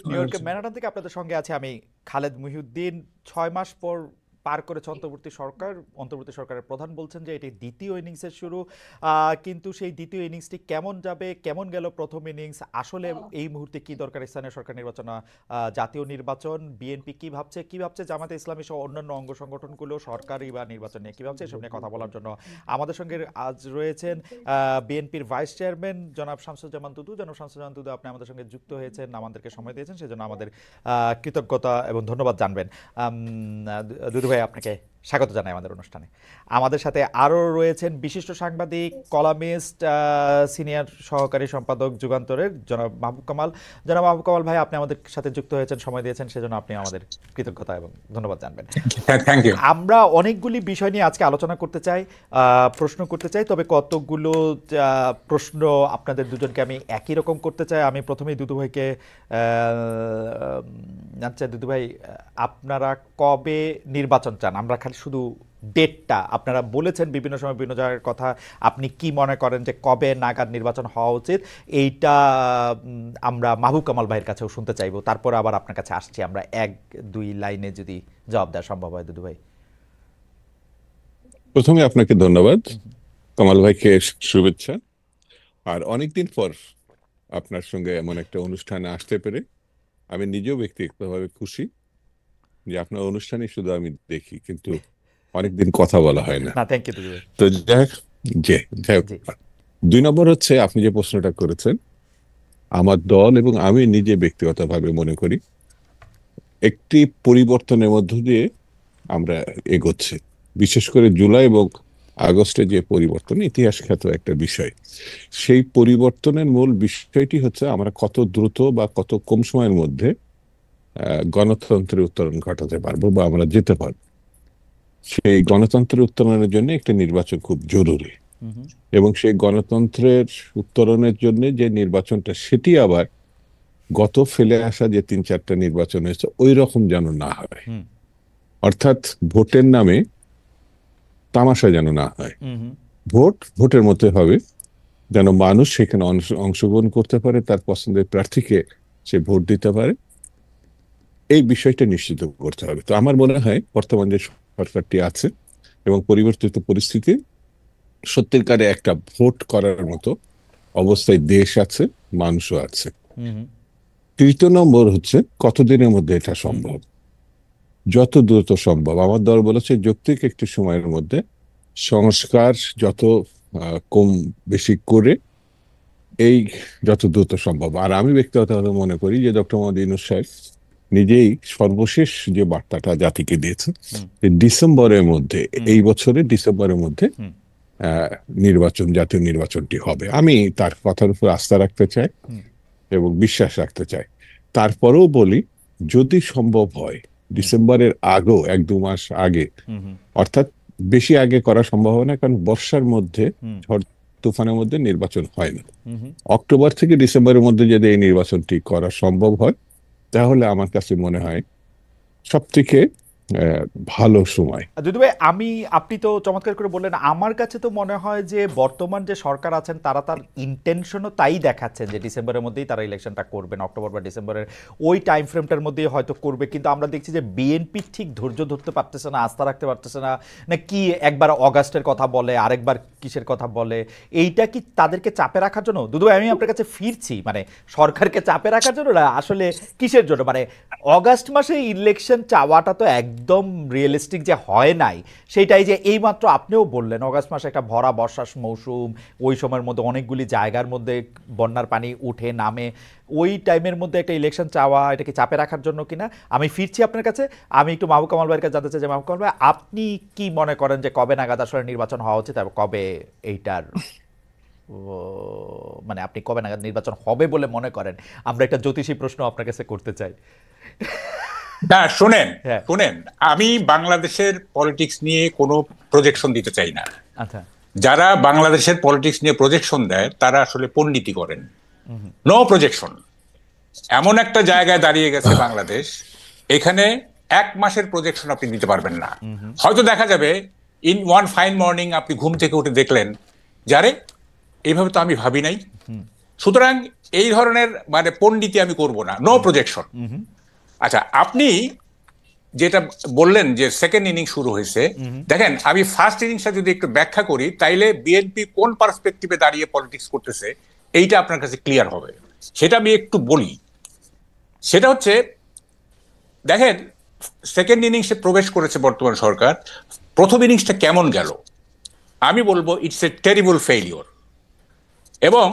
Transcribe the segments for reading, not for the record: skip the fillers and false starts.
New ইয়র্কের Manhattan থেকে আপনাদের সঙ্গে আছে আমি খালেদ মহিউদ্দিন। 6 মাস পর পার করেছে অন্তর্বর্তী সরকার। অন্তর্বর্তী সরকারের প্রধান বলছেন যে এটি দ্বিতীয় ইনিংসের শুরু, কিন্তু সেই দ্বিতীয় ইনিংসটি কেমন যাবে, কেমন গেল প্রথম ইনিংস, আসলে এই মুহূর্তে কি দরকার স্থানীয় সরকার নির্বাচন, জাতীয় নির্বাচন, বিএনপি কি ভাবছে জামাতে ইসলামী সহ অন্যান্য অঙ্গ সংগঠনগুলো সরকারি বা নির্বাচন নিয়ে কি ভাবছে, এসব নিয়ে কথা বলার জন্য আমাদের সঙ্গে আজ রয়েছেন বিএনপির ভাইস চেয়ারম্যান জনাব শামসুজ্জামান দুদু। জনাব শামসুজ্জামান দুদু, আপনি আমাদের সঙ্গে যুক্ত হয়েছেন, আমাদেরকে সময় দিয়েছেন, সেজন্য আমাদের কৃতজ্ঞতা এবং ধন্যবাদ জানবেন। দুদু ভাই, আপনাকে স্বাগত জানাই আমাদের অনুষ্ঠানে। আমাদের সাথে আরও রয়েছেন বিশিষ্ট সাংবাদিক, কলামিস্ট, সিনিয়র সহকারী সম্পাদক যুগান্তরের জনাব মাহবুব কামাল। জনাব মাহবুব কামাল ভাই, আপনি আমাদের সাথে যুক্ত হয়েছেন, সময় দিয়েছেন, সেজন্য আপনি আমাদের কৃতজ্ঞতা এবং ধন্যবাদ জানবেন। Thank you. আমরা অনেকগুলি বিষয় নিয়ে আজকে আলোচনা করতে চাই, প্রশ্ন করতে চাই, তবে কতগুলো প্রশ্ন আপনাদের দুজনকে আমি একই রকম করতে চাই। আমি প্রথমেই দুদু ভাইকে জানতে চাই, দুদু ভাই, আপনারা কবে নির্বাচন চান? আমরা খালি শুধু ডেটটা, আপনারা বলেছেন বিভিন্ন সময় বিভিন্ন জায়গার কথা, আপনি কি মনে করেন যে কবে নাগাদ নির্বাচন হওয়া উচিত, এইটা আমরা মাহবুব কামাল ভাইয়ের কাছেও শুনতে চাইবো। তারপর আবার আপনার কাছে আসছি আমরা, 1-2 লাইনে যদি জবাব দেওয়া সম্ভব হয়। দুদু ভাই, প্রথমে আপনাকে ধন্যবাদ, কামাল ভাইকে শুভেচ্ছা। আর অনেকদিন পর আপনার সঙ্গে এমন একটা অনুষ্ঠানে আসতে পেরে আমি নিজেও ব্যক্তিগতভাবে খুশি যে আপনার অনুষ্ঠানে শুধু আমি দেখি, কিন্তু অনেকদিন কথা বলা হয় না। থ্যাংক ইউ দুদু ভাই। তো যাই হোক, 2 নম্বর হচ্ছে আপনি যে প্রশ্নটা করেছেন, আমার দল এবং আমি নিজে ব্যক্তিগতভাবে মনে করি একটি পরিবর্তনের মধ্য দিয়ে আমরা এগোচ্ছি। বিশেষ করে জুলাই এবং আগস্টে যে পরিবর্তন, ইতিহাস খ্যাত একটা বিষয়, সেই পরিবর্তনের মূল বিষয়টি হচ্ছে আমরা কত দ্রুত বা কত কম সময়ের মধ্যে গণতন্ত্রের উত্তরণ ঘটাতে পারবো বা আমরা যেতে পারবো। সেই গণতন্ত্রের উত্তরণের জন্য একটা নির্বাচন খুব জরুরি, এবং সেই গণতন্ত্রের উত্তরণের জন্য যে নির্বাচনটা, সেটি আবার গত ফেলে আসা যে 3-4টা নির্বাচন হয়েছে ওই রকম যেন না হয়। অর্থাৎ ভোটের নামে তামাশা যেন না হয়। ভোটের মধ্যে হবে, যেন মানুষ সেখানে অংশগ্রহণ করতে পারে, তার পছন্দের প্রার্থীকে সে ভোট দিতে পারে, এই বিষয়টা নিশ্চিত করতে হবে। তো আমার মনে হয় বর্তমান যে সরকারটি আছে এবং পরিবর্তিত পরিস্থিতি, সত্যিকারে একটা ভোট করার মতো অবস্থায় দেশ আছে, মানুষও আছে। তৃতীয় নম্বর হচ্ছে কতদিনের মধ্যে এটা সম্ভব। যত দ্রুত সম্ভব, আমার দল বলেছে যৌক্তিক একটি সময়ের মধ্যে সংস্কার যত কম বেশি করে এই যত দ্রুত সম্ভব। আর আমি ব্যক্তিগতভাবে মনে করি যে ডক্টর মোহাম্মদ ইউনূস সাহেব নিজেই সর্বশেষ যে বার্তাটা জাতিকে দিয়েছেন, ডিসেম্বরের মধ্যে, এই বছরের ডিসেম্বরের মধ্যে জাতীয় নির্বাচনটি হবে। আমি তার কথার উপর আস্থা রাখতে চাই এবং বিশ্বাস রাখতে চাই। তারপরেও বলি, যদি সম্ভব হয় ডিসেম্বরের আগেও 1-2 মাস আগে, অর্থাৎ বেশি আগে করা সম্ভব হয় না, কারণ বর্ষার মধ্যে, ঝড় তুফানের মধ্যে নির্বাচন হয় না। অক্টোবর থেকে ডিসেম্বরের মধ্যে যদি এই নির্বাচনটি করা সম্ভব হয়, তাহলে আমার কাছে মনে হয় সব থেকে ভালো সময়। দুদু ভাই, আপনি তো চমৎকার করে বললেন, আমার কাছে তো মনে হয় যে বর্তমান যে সরকার আছেন তারা তার ইন্টেনশনও তাই দেখাচ্ছেন যে ডিসেম্বরের মধ্যেই তারা ইলেকশনটা করবেন, অক্টোবর বা ডিসেম্বরের ওই টাইম ফ্রেমটার মধ্যেই হয়তো করবে। কিন্তু আমরা দেখছি যে বিএনপি ঠিক ধৈর্য ধরতে পারতেছে না, আস্থা রাখতে পারতেছে না, না কি একবার অগাস্টের কথা বলে, আরেকবার কিসের কথা বলে। এইটা কি তাদেরকে চাপে রাখার জন্য? দুদু ভাই, আমি আপনার কাছে ফিরছি, মানে সরকারকে চাপে রাখার জন্য না, আসলে কিসের জন্য? মানে অগাস্ট মাসে ইলেকশন চাওয়াটা তো একদম রিয়েলিস্টিক যে হয় নাই, সেটাই যে এইমাত্র আপনিও বললেন, অগাস্ট মাসে একটা ভরা বর্ষার মৌসুম, ওই সময়ের মধ্যে অনেকগুলি জায়গার মধ্যে বন্যার পানি উঠে নামে, ওই টাইমের মধ্যে একটা ইলেকশন চাওয়া, এটা কি চাপে রাখার জন্য কিনা? আমি ফিরছি আপনার কাছে। আমি একটু মাহবুব কামাল ভাইয়ের কাছে জানতে চাই যে মাহবুব কামাল ভাই, আপনি কি মনে করেন যে কবে নাগাদ আসলে নির্বাচন হওয়া উচিত এবং কবে এইটার মানে আপনি কবে নাগাদ নির্বাচন হবে বলে মনে করেন? আমরা একটা জ্যোতিষী প্রশ্ন আপনার কাছে করতে চাই। না, শুনেন, আমি বাংলাদেশের পলিটিক্স নিয়ে কোনো প্রজেকশন দিতে চাই না। আচ্ছা, যারা বাংলাদেশের পলিটিক্স নিয়ে প্রজেকশন দেয় তারা আসলে পণ্ডিতি করেন। No projection. এমন একটা জায়গায় দাঁড়িয়ে গেছে বাংলাদেশ, এখানে 1 মাসের প্রজেকশন আপনি দিতে পারবেন না। হয়তো দেখা যাবে ইন ওয়ান ফাইন মর্নিং আপনি ঘুম থেকে উঠে দেখলেন, যারে এইভাবে তো আমি ভাবি নাই। সুতরাং এই ধরনের মানে পণ্ডিতি আমি করব না, নো প্রজেকশন। আচ্ছা, আপনি যেটা বললেন যে সেকেন্ড ইনিংস শুরু হয়েছে, দেখেন আমি ফার্স্ট ইনিংসটা যদি একটু ব্যাখ্যা করি তাইলে বিএনপি কোন পার্সপেক্টিভে দাঁড়িয়ে পলিটিক্স করতেছে এইটা আপনার কাছে ক্লিয়ার হবে। সেটা আমি একটু বলি। সেটা হচ্ছে, দেখেন সেকেন্ড ইনিংসে প্রবেশ করেছে বর্তমান সরকার, প্রথম ইনিংসটা কেমন গেল? আমি বলবো ইটস এ টেরিবল ফেইলিওর। এবং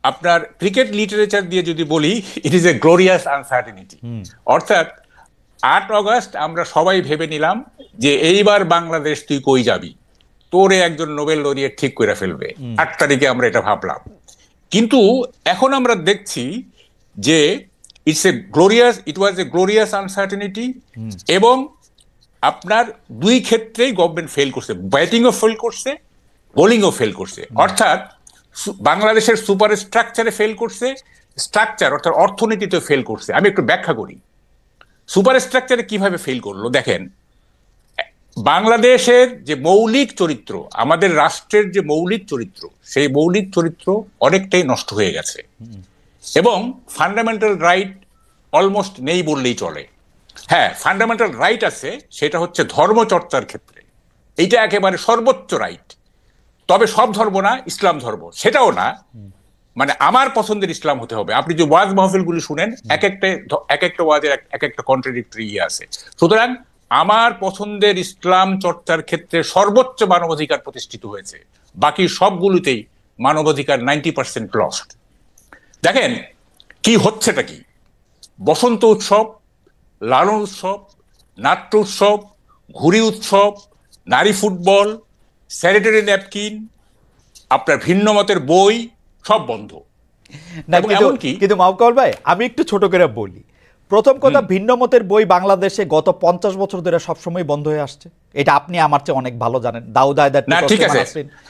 আপনার ক্রিকেট লিটারেচার দিয়ে যদি বলি, it is a glorious uncertainty. অর্থাৎ 8 অগস্ট আমরা সবাই ভেবে নিলাম যে এইবার বাংলাদেশ তুই কই যাবি, তোরে একজন নোবেল লরিয়েট ঠিক করে ফেলবে। 8 তারিখে আমরা এটা ভাবলাম, কিন্তু এখন আমরা দেখছি যে ইট ওয়াজ এ গ্লোরিয়াস আনসার্টেনিটি। এবং আপনার দুই ক্ষেত্রেই গভর্নমেন্ট ফেল করছে, ব্যাটিংও ফেল করছে, বোলিংও ফেল করছে। অর্থাৎ বাংলাদেশের সুপার স্ট্রাকচারে ফেল করছে, স্ট্রাকচার অর্থাৎ অর্থনীতিতে ফেল করছে। আমি একটু ব্যাখ্যা করি সুপার স্ট্রাকচারে কিভাবে ফেল করলো। দেখেন, বাংলাদেশের যে মৌলিক চরিত্র, আমাদের রাষ্ট্রের যে মৌলিক চরিত্র, সেই মৌলিক চরিত্র অনেকটাই নষ্ট হয়ে গেছে এবং ফান্ডামেন্টাল রাইট অলমোস্ট নেই বললেই চলে। হ্যাঁ, ফান্ডামেন্টাল রাইট আছে, সেটা হচ্ছে ধর্মচর্চার ক্ষেত্রে, এইটা একেবারে সর্বোচ্চ রাইট। তবে সব ধর্ম না, ইসলাম ধর্ম সেটাও না, মানে আমার পছন্দের ইসলাম হতে হবে। আপনি যে ওয়াজ মাহফিলগুলি শুনেন, এক একটা ওয়াজের এক একটা কন্ট্রাডিক্টরি আছে। সুতরাং আমার পছন্দের ইসলাম চর্চার ক্ষেত্রে সর্বোচ্চ মানবাধিকার প্রতিষ্ঠিত হয়েছে, বাকি সবগুলোতেই মানবাধিকার 90% লস্ট। দেখেন কি হচ্ছেটা কি, বসন্ত উৎসব, লালন উৎসব, নাট্য উৎসব, ঘুড়ি উৎসব, নারী ফুটবল, স্যানিটারি ন্যাপকিন, আপনার ভিন্ন মতের বই সব বন্ধ। কিন্তু মাহবুব ভাই, আমি একটু ছোট করে বলি। প্রথম কথা, ভিন্ন মতের বই বাংলাদেশে গত 50 বছর ধরে সবসময় বন্ধ হয়ে আসছে। এটা আপনি আমার চেয়ে অনেক ভালো জানেন। দাউদ হায়দার, না ঠিক আছে,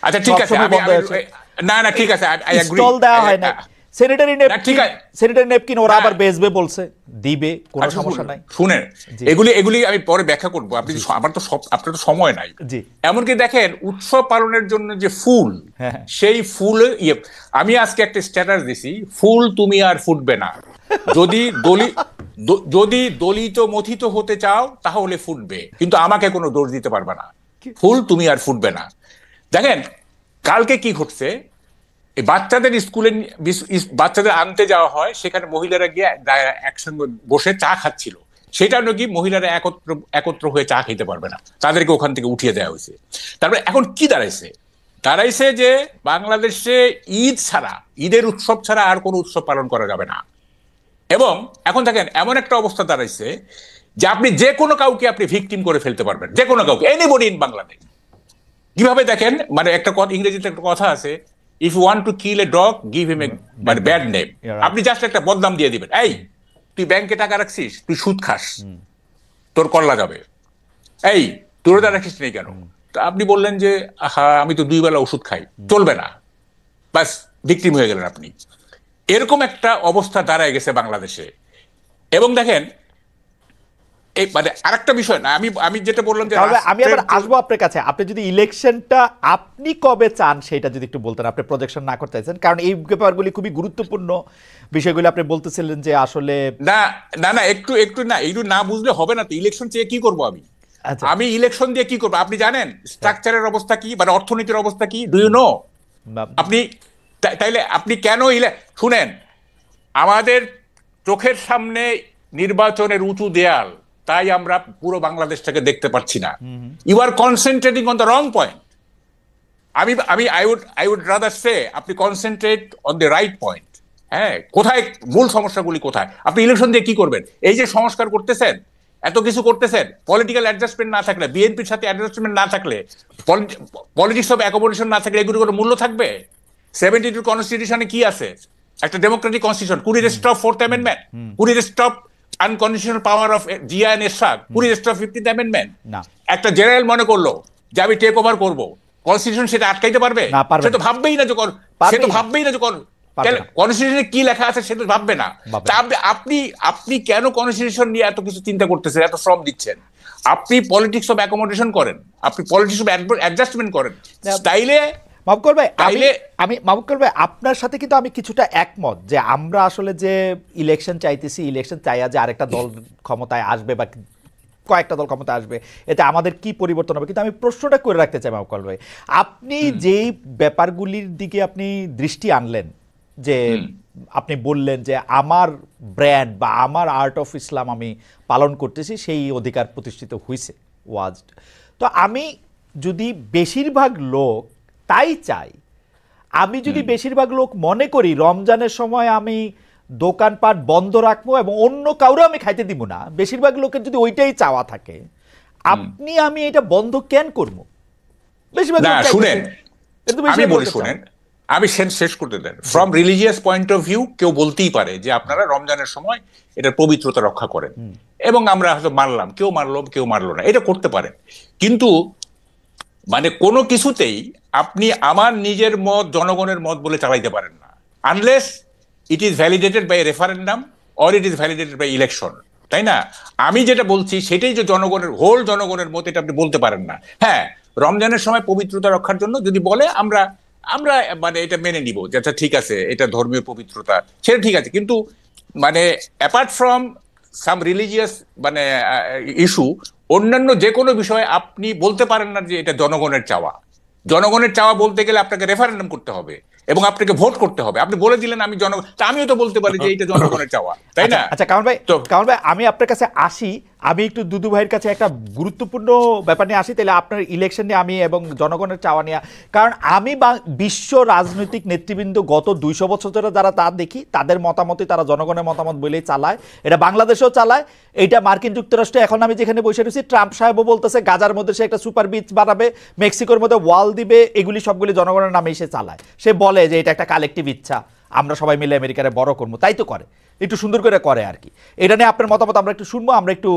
আচ্ছা ঠিক আছে, না না ঠিক আছে, আই এগ্রি। স্টল দেওয়া হয় না, স্যানিটারি ন্যাপকিন ওরা আবার বেচবে বলছে, দিবে, কোনো সমস্যা নাই। শুনেন, এগুলি আমি পরে ব্যাখ্যা করব। আপনি আপনার তো সময় নাই। এমনকি দেখেন উৎসব পালনের জন্য যে ফুল, সেই ফুল আমি আজকে একটা স্ট্যাটাস দিছি, ফুল তুমি আর ফুটবে না, যদি দলিত মথিত হতে চাও তাহলে ফুটবে, কিন্তু আমাকে কোনো দোষ দিতে পারবে না, ফুল তুমি আর ফুটবে না। দেখেন কালকে কি ঘটছে, এই বাচ্চাদের স্কুলে বাচ্চাদের আনতে যাওয়া হয়, সেখানে মহিলারা গিয়ে একসঙ্গে বসে চা খাচ্ছিল, সেটা নাকি মহিলারা একত্র হয়ে চা খেতে পারবে না, তাদেরকে ওখান থেকে উঠিয়ে দেওয়া হয়েছে। তারপরে এখন কি দাঁড়াইছে যে বাংলাদেশে ঈদ ছাড়া, ঈদের উৎসব ছাড়া আর কোনো উৎসব পালন করা যাবে না। এবং এখন দেখেন এমন একটা অবস্থা দাঁড়াইছে যে আপনি যে কোনো কাউকে আপনি ভিকটিম করে ফেলতে পারবেন, যে কোনো কাউকে, এনিবডি ইন বাংলাদেশ। কিভাবে দেখেন, মানে একটা ইংরেজিতে একটা কথা আছে, if you want to kill a dog give him a মানে ব্যাড নেম। আপনি জাস্ট একটা বদনাম দিয়ে দিবেন, এই তুই ব্যাংকে টাকা রাখছিস, তুই সুদ খাস, তোর কল্লা যাবে, এই তুই রোজা রাখিস নেই কেন, আপনি বললেন যে আমি তো 2 বেলা ওষুধ খাই, চলবে না, বাস ভিকটিম হয়ে গেলেন আপনি। এরকম একটা অবস্থা দাঁড়ায় গেছে বাংলাদেশে। এবং দেখেন এই মানে আরেকটা বিষয় না, আমি যেটা বললাম যে আমি আবার আসবো আপনার কাছে, আপনি যদি ইলেকশনটা আপনি কবে চান সেটা যদি একটু বলতেন, আপনি প্রজেকশন না করতে চাইছেন, কারণ এই ব্যাপারগুলি খুবই গুরুত্বপূর্ণ বিষয়গুলো আপনি বলতেছিলেন যে আসলে না একটু না বুঝলে হবে না। তো ইলেকশন চেয়ে কি করবো আমি ইলেকশন দিয়ে কি করবো? আপনি জানেন স্ট্রাকচারের অবস্থা কি, মানে অর্থনীতির অবস্থা কি, ডু ইউ নো? আপনি তাইলে আপনি কেন শুনেন, আমাদের চোখের সামনে নির্বাচনের উঁচু দেয়াল, তাই আমরা পুরো বাংলাদেশটাকে দেখতে পাচ্ছি না। You are concentrating on the wrong point. I would rather say আপনি concentrate on the right point. হ্যাঁ, কোথায় মূল সমস্যাগুলি কোথায়? আপনি ইলেকশন দিয়ে কি করবেন? এই যে সংস্কার করতেছেন, এত কিছু করতেছেন, পলিটিক্যাল অ্যাডজাস্টমেন্ট না থাকলে, বিএনপির সাথে অ্যাডজাস্টমেন্ট না থাকলে, পলিটিক্স অফ অ্যাকোমোডেশন না থাকলে এগুলো কোনো মূল্য থাকবে? 72 কনস্টিটিউশনে কি আছে? একটা democratic constitution. Could it stop 4th amendment? Could it stop unconditional power of Zia and Ershad? Could it stop 15th amendment? একটা জেনারেল মনে করলো যে আমি টেক ওভার করবো, কনস্টিটিউশন সেটা আটকাইতে পারবে? সে তো ভাববেই না যখন কনস্টিটিউশনে কি লেখা আছে সেটা ভাববে না। আপনি কেন কনস্টিটিউশন নিয়ে এত কিছু চিন্তা করতেছেন, এত শ্রম দিচ্ছেন? আপনি পলিটিক্স অফ অ্যাকোমোডেশন করেন, আপনি পলিটিক্স অফ অ্যাডজাস্টমেন্ট করেন, তাইলে মাহবুব ভাই তাইলে- আমি মাহবুব ভাই আপনার সাথে কিন্তু আমি কিছুটা একমত যে আমরা আসলে যে ইলেকশন চাইতেছি, ইলেকশন চাইয়া যে আরেকটা দল ক্ষমতায় আসবে বা কয়েকটা দল ক্ষমতায় আসবে, এতে আমাদের কি পরিবর্তন হবে, কিন্তু আমি প্রশ্নটা করে রাখতে চাই মাহবুব ভাই, আপনি যেই ব্যাপারগুলির দিকে আপনি দৃষ্টি আনলেন, যে আপনি বললেন যে আমার ব্র্যান্ড বা আমার আর্ট অফ ইসলাম আমি পালন করতেছি, সেই অধিকার প্রতিষ্ঠিত হয়েছে ওয়াজ। তো আমি যদি বেশিরভাগ লোক তাই চাই, আমি যদি বেশিরভাগ লোক মনে করি রমজানের সময় আমি দোকানপাট বন্ধ রাখবো এবং অন্য কাউরে আমি খাইতে দিব না, বেশিরভাগ লোকের যদি ওইটাই চাওয়া থাকে, আপনি আমি এটা বন্ধ কেন করবো? বেশিরভাগ না লোক চাইতেছে। শুনেন, এটা তো আমি বেশিরভাগ বলি লোকের শুনেন, চাওয়া। আমি শেষ করতে দেন। From religious point of view কেউ বলতেই পারে যে আপনারা রমজানের সময় এটার পবিত্রতা রক্ষা করেন, এবং আমরা হয়তো মানলাম, কেউ মানলো কেউ মানলো না, এটা করতে পারে। কিন্তু মানে কোনো কিছুতেই আপনি আমার নিজের মত জনগণের মত বলে চালাইতে পারেন না, unless it is validated by referendum or it is validated by election, তাই না? আমি যেটা বলছি সেটাই যে জনগণের, হোল জনগণের মত, এটা আপনি বলতে পারেন না। হ্যাঁ, রমজানের সময় পবিত্রতা রক্ষার জন্য যদি বলে আমরা আমরা মানে এটা মেনে নিব যে আচ্ছা ঠিক আছে, এটা ধর্মীয় পবিত্রতা, সেটা ঠিক আছে। কিন্তু মানে অ্যাপার্ট ফ্রম সাম রিলিজিয়াস মানে ইস্যু, অন্যান্য যে কোনো বিষয়ে আপনি বলতে পারেন না যে এটা জনগণের চাওয়া। জনগণের চাওয়া বলতে গেলে আপনাকে রেফারেন্ডাম করতে হবে এবং আপনাকে ভোট করতে হবে। আপনি বলে দিলেন আমি জনগণ, তা আমিও তো বলতে পারি যে এটা জনগণের চাওয়া, তাই না? আচ্ছা কামাল ভাই, তো কামাল ভাই আমি আপনার কাছে আসি, আমি একটু দুদু ভাইয়ের কাছে একটা গুরুত্বপূর্ণ ব্যাপার নিয়ে আসি, তাহলে আপনার ইলেকশন নিয়ে আমি এবং জনগণের চাওয়া নিয়ে, কারণ আমি বিশ্ব রাজনৈতিক নেতৃবৃন্দ গত 200 বছর ধরে যারা তা দেখি, তাদের মতামতই তারা জনগণের মতামত বলেই চালায়। এটা বাংলাদেশেও চালায়, এইটা মার্কিন যুক্তরাষ্ট্রে, এখন আমি যেখানে বসে রয়েছি ট্রাম্প সাহেবও বলতেছে গাজার মধ্যে সে একটা সুপার বিচ বানাবে, মেক্সিকোর মধ্যে ওয়াল দিবে, এগুলি সবগুলি জনগণের নামে সে চালায়। সে বলে যে এটা একটা কালেকটিভ ইচ্ছা, আমরা সবাই মিলে আমেরিকারে বড় করবো, তাই তো করে, একটু সুন্দর করে করে আর কি। এটা নিয়ে আপনার মতামত আমরা একটু শুনবো। আমরা একটু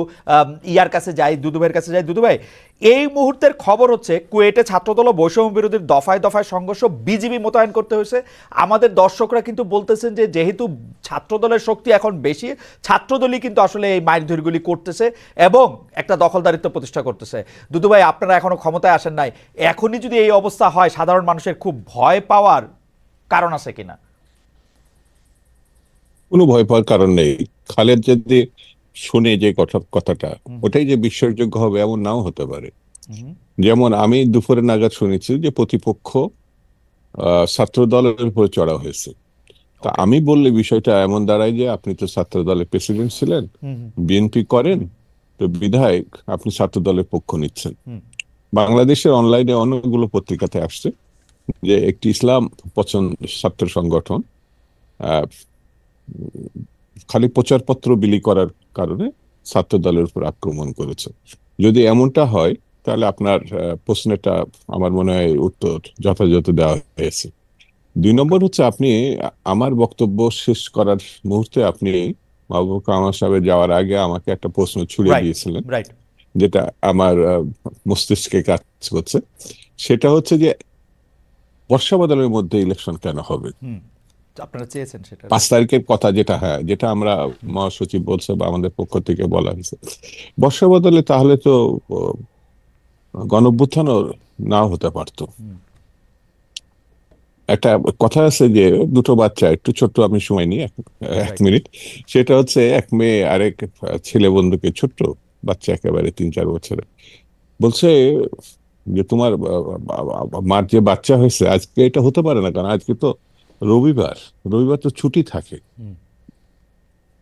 ইয়ার কাছে যাই, দুদু ভাইয়ের কাছে যাই। দুদু ভাই, এই মুহূর্তের খবর হচ্ছে কুয়েটে ছাত্রদল ও বৈষম্য বিরোধীর দফায় দফায় সংঘর্ষ, বিজিবি মোতায়েন করতে হয়েছে। আমাদের দর্শকরা কিন্তু বলতেছেন যে যেহেতু ছাত্রদলের শক্তি এখন বেশি, ছাত্রদলই কিন্তু আসলে এই মারধরগুলি করতেছে এবং একটা দখলদারিত্ব প্রতিষ্ঠা করতেছে। দুদু ভাই, আপনারা এখনো ক্ষমতায় আসেন নাই, এখনই যদি এই অবস্থা হয়, সাধারণ মানুষের খুব ভয় পাওয়ার কারণ আছে কিনা? কোনো ভয় পাওয়ার কারণ নেই। খালেদ যদি শুনে যে কথাটা, ওটাই যে বিশ্বাসযোগ্য হবে এমন নাও হতে পারে। যেমন আমি দুপুরে নাগাদ শুনেছি যে প্রতিপক্ষ ছাত্র দলের উপর চড়া হয়েছে। তা আমি বললে বিষয়টা এমন দাঁড়ায় যে আপনি তো ছাত্র দলের প্রেসিডেন্ট ছিলেন, বিএনপি করেন, তো বিধায়ক আপনি ছাত্র দলের পক্ষ নিচ্ছেন। বাংলাদেশের অনলাইনে অনেকগুলো পত্রিকাতে আসছে যে একটি ইসলাম পছন্দ ছাত্র সংগঠন খালি প্রচারপত্র বিলি করার কারণে ছাত্র দলের উপর আক্রমণ করেছে। যদি এমনটা হয় তাহলে আপনার প্রশ্নটা আমার মনে হয় উত্তর যথাযথ দেওয়া হয়েছে। 2 নম্বর হচ্ছে, আপনি আমার বক্তব্য শেষ করার মুহূর্তে আপনি মাহবুব কামাল সাহেবের যাওয়ার আগে আমাকে একটা প্রশ্ন ছুড়ে দিয়েছিলেন, যেটা আমার মস্তিষ্কে কাজ করছে। সেটা হচ্ছে যে বর্ষা বাদলের মধ্যে ইলেকশন কেন হবে? আপনারা চেয়েছেন সেটা 5 তারিখের কথা, যেটা আমরা মহাসচিব বলছে বা আমাদের পক্ষ থেকে বলা হয়েছে। বর্ষা বদলে তাহলে তো গণঅভ্যুত্থানও নাও হতে পারতো। একটা কথা আছে যে দুটো বাচ্চা, একটু ছোট্ট, আমি সময় নিই 1 মিনিট। সেটা হচ্ছে এক মেয়ে আরেক ছেলে বন্ধুকে, ছোট্ট বাচ্চা একেবারে 3-4 বছরের, বলছে যে তোমার মার যে বাচ্চা হয়েছে আজকে, এটা হতে পারে না, কারণ আজকে তো রবিবার, রবিবার তো ছুটি থাকে,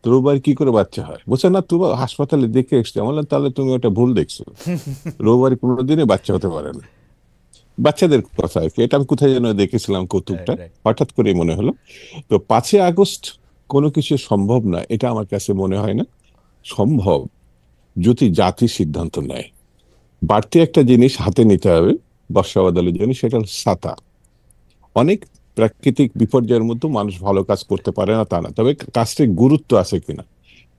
রবিবার কি করে বাচ্চা হয়? বলছে না, তুমি হাসপাতালে দেখে এসছে। আমি বললাম তাহলে তুমি ওটা ভুল দেখছো, রবিবার কোনোদিনই বাচ্চা হতে পারে না। বাচ্চাদের কথা আর কি, এটা আমি কোথায় যেন দেখেছিলাম কৌতুকটা, হঠাৎ করে মনে হলো। তো 5 আগস্ট কোনো কিছু সম্ভব না, এটা আমার কাছে মনে হয় না সম্ভব যদি জাতি সিদ্ধান্ত নেয়। বাড়তি একটা জিনিস হাতে নিতে হবে বর্ষা বাদলের জন্য, সেটা হল ছাতা। অনেক প্রাকৃতিক বিপর্যয়ের মধ্যে মানুষ ভালো কাজ করতে পারে না তা না, তবে কাজটির গুরুত্ব আছে কিনা,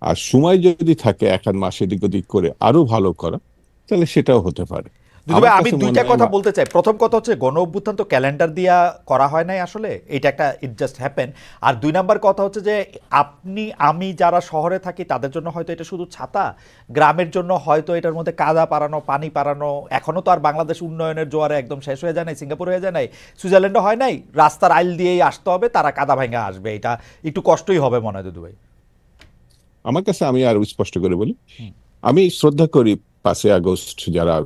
আর সময় যদি থাকে 1 মাস এদিক ওদিক করে আরো ভালো করা, তাহলে সেটাও হতে পারে। দুদু ভাই, আমি দুইটা কথা বলতে চাই। প্রথম কথা হচ্ছে গণ অভ্যুত্থান তো ক্যালেন্ডার দিয়া করা হয় নাই আসলে, এটা একটা ইট জাস্ট হ্যাপেন। আর দুই নাম্বার কথা হচ্ছে যে আপনি আমি যারা শহরে থাকি তাদের জন্য হয়তো এটা শুধু ছাতা, গ্রামের জন্য হয়তো এটার মধ্যে কাদা পারানো, পানি পারানো। এখনো তো আর বাংলাদেশ উন্নয়নের জোয়ারে একদম শেষ হয়ে যায় নাই, সিঙ্গাপুর হয়ে যায় নাই, সুইজারল্যান্ডও হয় নাই। রাস্তার আইল দিয়েই আসতে হবে, তারা কাদা ভাঙা আসবে, এটা একটু কষ্টই হবে মনে হয় দুদু ভাই। আমার কাছে, আমি আরো স্পষ্ট করে বলি, আমি শ্রদ্ধা করি 5ই আগস্ট যারা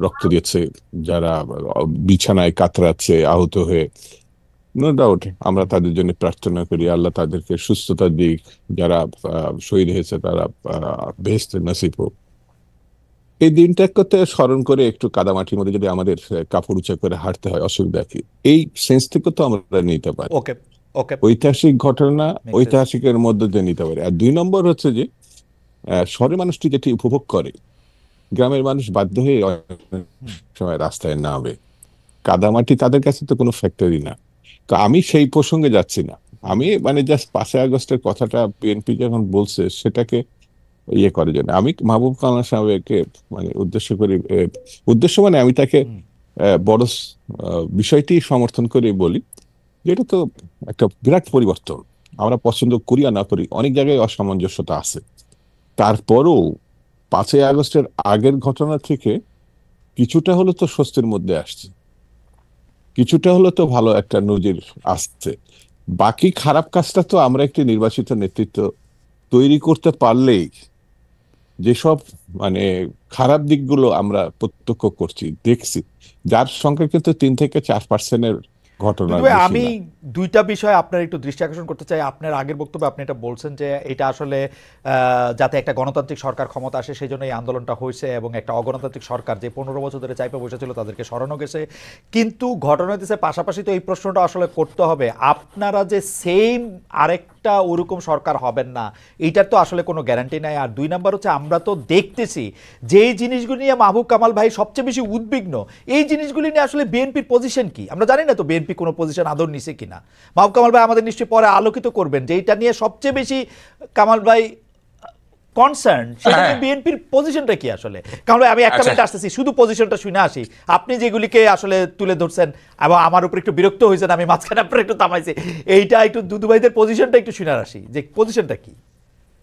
রক্ত দিয়েছে, যারা বিছানায় কাতরাচ্ছে আহত হয়ে, নো ডাউট আমরা তাদের জন্য প্রার্থনা করি, আল্লাহ তাদেরকে সুস্থতা দিক। যারা শহীদ হয়েছে তারা বেহেশতের নসিব হোক। এই দিনটাকে স্মরণ করে একটু কাদামাটির মধ্যে যদি আমাদের কাপড় উঁচা করে হাঁটতে হয়, অসুবিধা কি? এই সেন্স থেকে তো আমরা নিতে পারি। ওকে ওকে, ঐতিহাসিক ঘটনা Makes sense. ঐতিহাসিকের মধ্যে দিয়ে নিতে পারি। আর 2 নম্বর হচ্ছে যে শহরের মানুষটি যেটি উপভোগ করে, গ্রামের মানুষ বাধ্য হয়ে অনেক সময় রাস্তায় নামে। কাদামাটি তাদের কাছে তো কোনো ফ্যাক্টরি না। তো আমি সেই প্রসঙ্গে যাচ্ছি না। আমি মানে জাস্ট 5ই আগস্টের কথাটা বিএনপি যখন বলছে সেটাকে ইয়ে করার জন্য আমি মাহবুব কালাম সাহেবকে মানে উদ্দেশ্য করি, উদ্দেশ্য মানে আমি তাকে বড় বিষয়টি সমর্থন করে বলি যে এটা তো একটা বিরাট পরিবর্তন। আমরা পছন্দ করি আর না করি, অনেক জায়গায় অসামঞ্জস্যতা আছে। তারপরও 5ই আগস্টের আগের ঘটনা থেকে কিছুটা হলো তো স্বস্তির মধ্যে আসছে, কিছুটা হলো তো ভালো একটা নজির আসছে। বাকি খারাপ কাজটা তো আমরা একটি নির্বাচিত নেতৃত্ব তৈরি করতে পারলেই, যেসব মানে খারাপ দিকগুলো আমরা প্রত্যক্ষ করছি, দেখছি, যার সংখ্যা কিন্তু 3 থেকে 4% ঘটনার তবে বেশি আমি না। দুইটা বিষয় আপনার একটু দৃষ্টি আকর্ষণ করতে চাই। আপনার আগের বক্তব্যে আপনি এটা বলছেন যে এটা আসলে যাতে একটা গণতান্ত্রিক সরকার ক্ষমতা আসে সেই জন্য এই আন্দোলনটা হয়েছে, এবং একটা অগণতান্ত্রিক সরকার যে 15 বছর ধরে চাইপে বসেছিল তাদেরকে সরানো গেছে। কিন্তু ঘটনা হইতেছে পাশাপাশি তো এই প্রশ্নটা আসলে করতে হবে, আপনারা যে সেম আরেকটা ওরকম সরকার হবেন না, এইটার তো আসলে কোনো গ্যারান্টি নাই। আর দুই নাম্বার হচ্ছে আমরা তো দেখতেছি যেই জিনিসগুলি নিয়ে মাহবুব কামাল ভাই সবচেয়ে বেশি উদ্বিগ্ন, এই জিনিসগুলি নিয়ে আসলে বিএনপির পজিশন কি আমরা জানি না। তো বিএনপি কোনো পজিশন আদর নিছে কিনা, মাহবুব কামাল ভাই আমাদের নিশ্চয়ই পরে আলোকিত করবেন যে এটা নিয়ে সবচেয়ে বেশি কামাল ভাই কনসার্ন, সেটা নিয়ে বিএনপির পজিশনটা কি আসলে। কারণ ভাই আমি একটা মিনিট আসতেছি, শুধু পজিশনটা শুনে আসি। আপনি যেগুলিকে আসলে তুলে ধরছেন এবং আমার উপর একটু বিরক্ত হয়েছেন, আমি মাঝখানে আপনার একটু থামাইছি, এইটা একটু দুদু ভাইদের পজিশনটা একটু শুনে আসি যে পজিশনটা কি।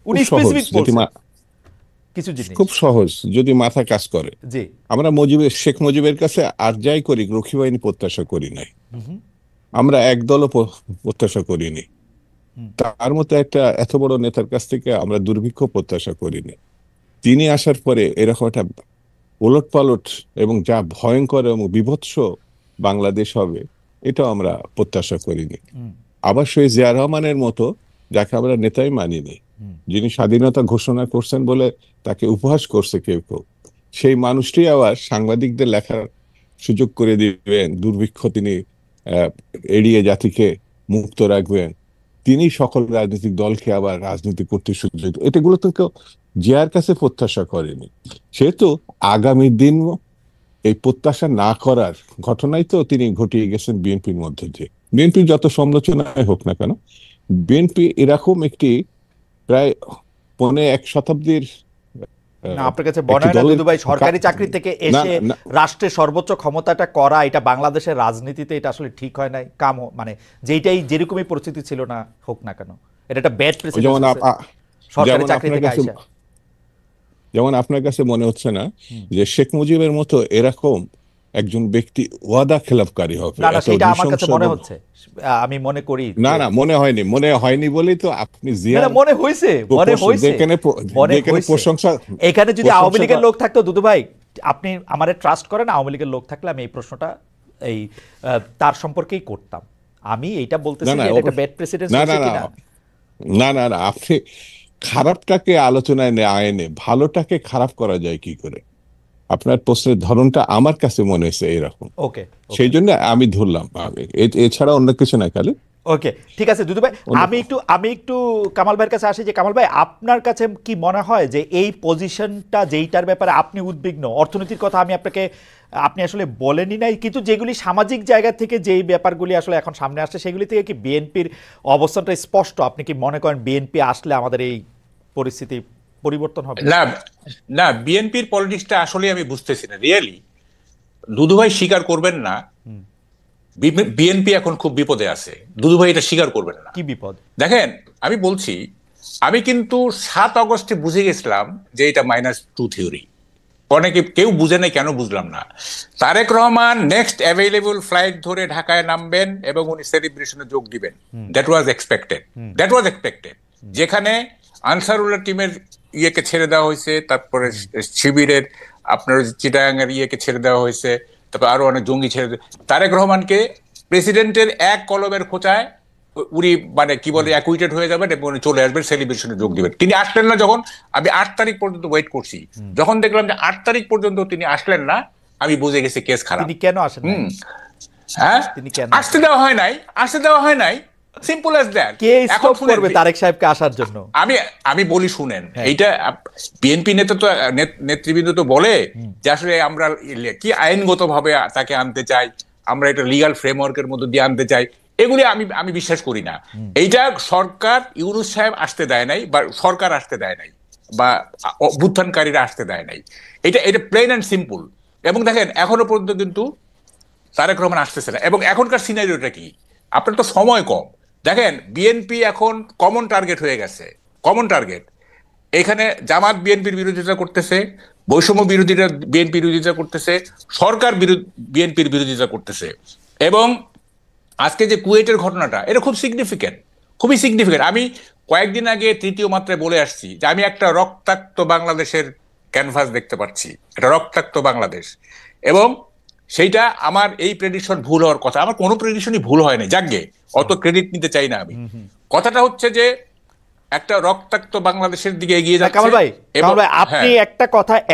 উনি স্পেসিফিক বলছেন কিছু জিনিস, খুব সহজ যদি মাথা কাজ করে। জি আমরা শেখ মুজিবের কাছে আর যাই করি রক্ষী বাহিনী প্রত্যাশা করি নাই, আমরা একদলও প্রত্যাশা করিনি। তার মতো একটা এত বড় নেতার কাছ থেকে আমরা দুর্ভিক্ষ প্রত্যাশা করিনি। তিনি আসার পরে এরকম একটা ওলটপালট এবং যা ভয়ঙ্কর এবং বিভৎস বাংলাদেশ হবে এটাও আমরা প্রত্যাশা করিনি। আবার সেই জিয়া রহমানের মতো, যাকে আমরা নেতাই মানিনি, যিনি স্বাধীনতা ঘোষণা করছেন বলে তাকে উপহাস করছে কেউ কেউ, সেই মানুষটি আবার সাংবাদিকদের লেখার সুযোগ করে দিবেন, দুর্ভিক্ষ তিনি এড়িয়ে জাতিকে মুক্ত রাখবেন, তিনি সকল রাজনৈতিক দলকে আবার রাজনীতি করতে সুযোগ, এটাগুলো তো কেউ জিয়ার কাছে প্রত্যাশা করেনি। সেহেতু আগামী দিন এই প্রত্যাশা না করার ঘটনাই তো তিনি ঘটিয়ে গেছেন বিএনপির মধ্যে দিয়ে। বিএনপি যত সমালোচনায় হোক না কেন, বিএনপি এরকম একটি প্রায় 1.25 শতাব্দীর আপনার কাছে মনে হয় না দুদু ভাই সরকারি চাকরি থেকে এসে রাষ্ট্রের সর্বোচ্চ ক্ষমতাটা করা এটা বাংলাদেশের রাজনীতিতে এটা আসলে ঠিক হয় নাই, কাম মানে যেটাই যেরকমই পরিস্থিতি ছিল না হোক না কেন, এটা একটা ব্যাড প্রেসিডেন্ট সরকারি চাকরি থেকে আইসা। যেমন আপনার কাছে মনে হচ্ছে না যে শেখ মুজিবের মতো এরকম একজন ব্যক্তি ওয়াদা খেলাফকারী হবে? না না, সেটা আমার কাছে মনে হচ্ছে, আমি মনে করি না না, মনে হয়নি বলেই তো আপনি জিয়া মনে হয়েছে প্রশংসা। এখানে যদি আওয়ামী লীগের লোক থাকতো দুদু ভাই, আপনি আমারে ট্রাস্ট করেন, আওয়ামী লীগের লোক থাকলে আমি এই প্রশ্নটা এই তার সম্পর্কেই করতাম। আমি এইটা বলতেছি যে এটা একটা ব্যাড প্রেসিডেন্ট হচ্ছে কিনা। না না না, আপনি খারাপটাকে আলোচনায় আনে ভালোটাকে খারাপ করা যায় কি করে? আপনার প্রশ্নের ধরনটা আমার কাছে মনে হয়েছে এরকম, ওকে, সেই জন্য আমি ধরলাম, এছাড়া অন্য কিছু না। খালি ওকে, ঠিক আছে দুদু ভাই, আমি একটু কামাল ভাইয়ের কাছে আসি যে কামাল ভাই আপনার কাছে কি মনে হয় যে এই পজিশনটা যেইটার ব্যাপারে আপনি উদ্বিগ্ন, অর্থনীতির কথা আপনি আসলে বলেনি নাই, কিন্তু যেগুলি সামাজিক জায়গা থেকে যেই ব্যাপারগুলি আসলে এখন সামনে আসছে সেগুলি থেকে কি বিএনপির অবস্থানটা স্পষ্ট? আপনি কি মনে করেন বিএনপি আসলে আমাদের এই পরিস্থিতি পরিবর্তন হবে? না না, বিএনপির পলিটিক্সটা আসলে আমি বুঝতেছি না রিয়েলি। দুদুভাই স্বীকার করবেন না বিএনপি এখন খুব বিপদে আছে, দুদুভাই এটা স্বীকার করবেন না। কি বিপদ? দেখেন আমি বলছি, আমি কিন্তু 7 আগস্টে বুঝে গেছিলাম যে এটা -2 থিওরি। অনেকে কেউ বুঝে নাই, কেন বুঝলাম না। Tarek Rahman next available flight ধরে ঢাকায় নামবেন এবং উনি সেলিব্রেশনে যোগ দিবেন। That was expected. যেখানে আনসারুল্লাহ টিমের ইয়েকে ছেড়ে দেওয়া হয়েছে, তারপরে শিবিরের আপনার চিটাগাংয়ের ইয়েকে ছেড়ে দেওয়া হয়েছে, তারপর আরো অনেক জঙ্গি ছেড়ে তারেক রহমানকে প্রেসিডেন্টের এক কলমের খোঁচায় উনি মানে কি বলে অ্যাকুইটেড হয়ে যাবেন এবং উনি চলে আসবেন, সেলিব্রেশনে যোগ দিবেন। তিনি আসলেন না। যখন আমি 8 তারিখ পর্যন্ত ওয়েট করছি, যখন দেখলাম যে 8 তারিখ পর্যন্ত তিনি আসলেন না, আমি বুঝে গেছি কেস খারাপ। তিনি কেন আসেন? হ্যাঁ, আসতে দেওয়া হয় নাই, simple as that. K stop করবে তারেক সাহেবকে আসার জন্য? আমি বলি শুনেন, এইটা বিএনপি নেতৃবৃন্দ তো বলে যে আসলে আমরা কি আইনগতভাবে তাকে আনতে চাই, আমরা এটা লিগ্যাল ফ্রেমওয়ার্কের মধ্যে দিয়ে আনতে চাই। এগুলি আমি বিশ্বাস করি না। এইটা সরকার, ইউনূস সাহেব আসতে দেয় নাই, বা সরকার আসতে দেয় নাই, বা অভ্যুত্থানকারীরা আসতে দেয় নাই। এটা প্লেন অ্যান্ড সিম্পল। এবং দেখেন এখনো পর্যন্ত কিন্তু তারেক রহমান আসতেছে না। এবং এখনকার সিনারিওটা কি, আপনার তো সময় কম। দেখেন বিএনপি এখন কমন টার্গেট হয়ে গেছে, কমন টার্গেট। এখানে জামাত বিএনপির বিরোধিতা করতেছে, বৈষম্য বিরোধীরা বিএনপির বিরোধিতা করতেছে, সরকার বিএনপির বিরোধিতা করতেছে। এবং আজকে যে কুয়েটের ঘটনাটা, এটা খুবই সিগনিফিকেন্ট। আমি কয়েকদিন আগে তৃতীয় মাত্রায় বলে আসছি যে আমি একটা রক্তাক্ত বাংলাদেশের ক্যানভাস দেখতে পাচ্ছি, একটা রক্তাক্ত বাংলাদেশ। এবং সেইটা আমার এই প্রেডিকশন ভুল হওয়ার কথা, আমার কোনো প্রেডিকশনই ভুল হয় না, যাকগে অত ক্রেডিট নিতে চাই না আমি। কথাটা হচ্ছে যে একটা রক্তাক্ত বাংলাদেশের দিকে এগিয়ে যাচ্ছে। কামাল ভাই, আপনি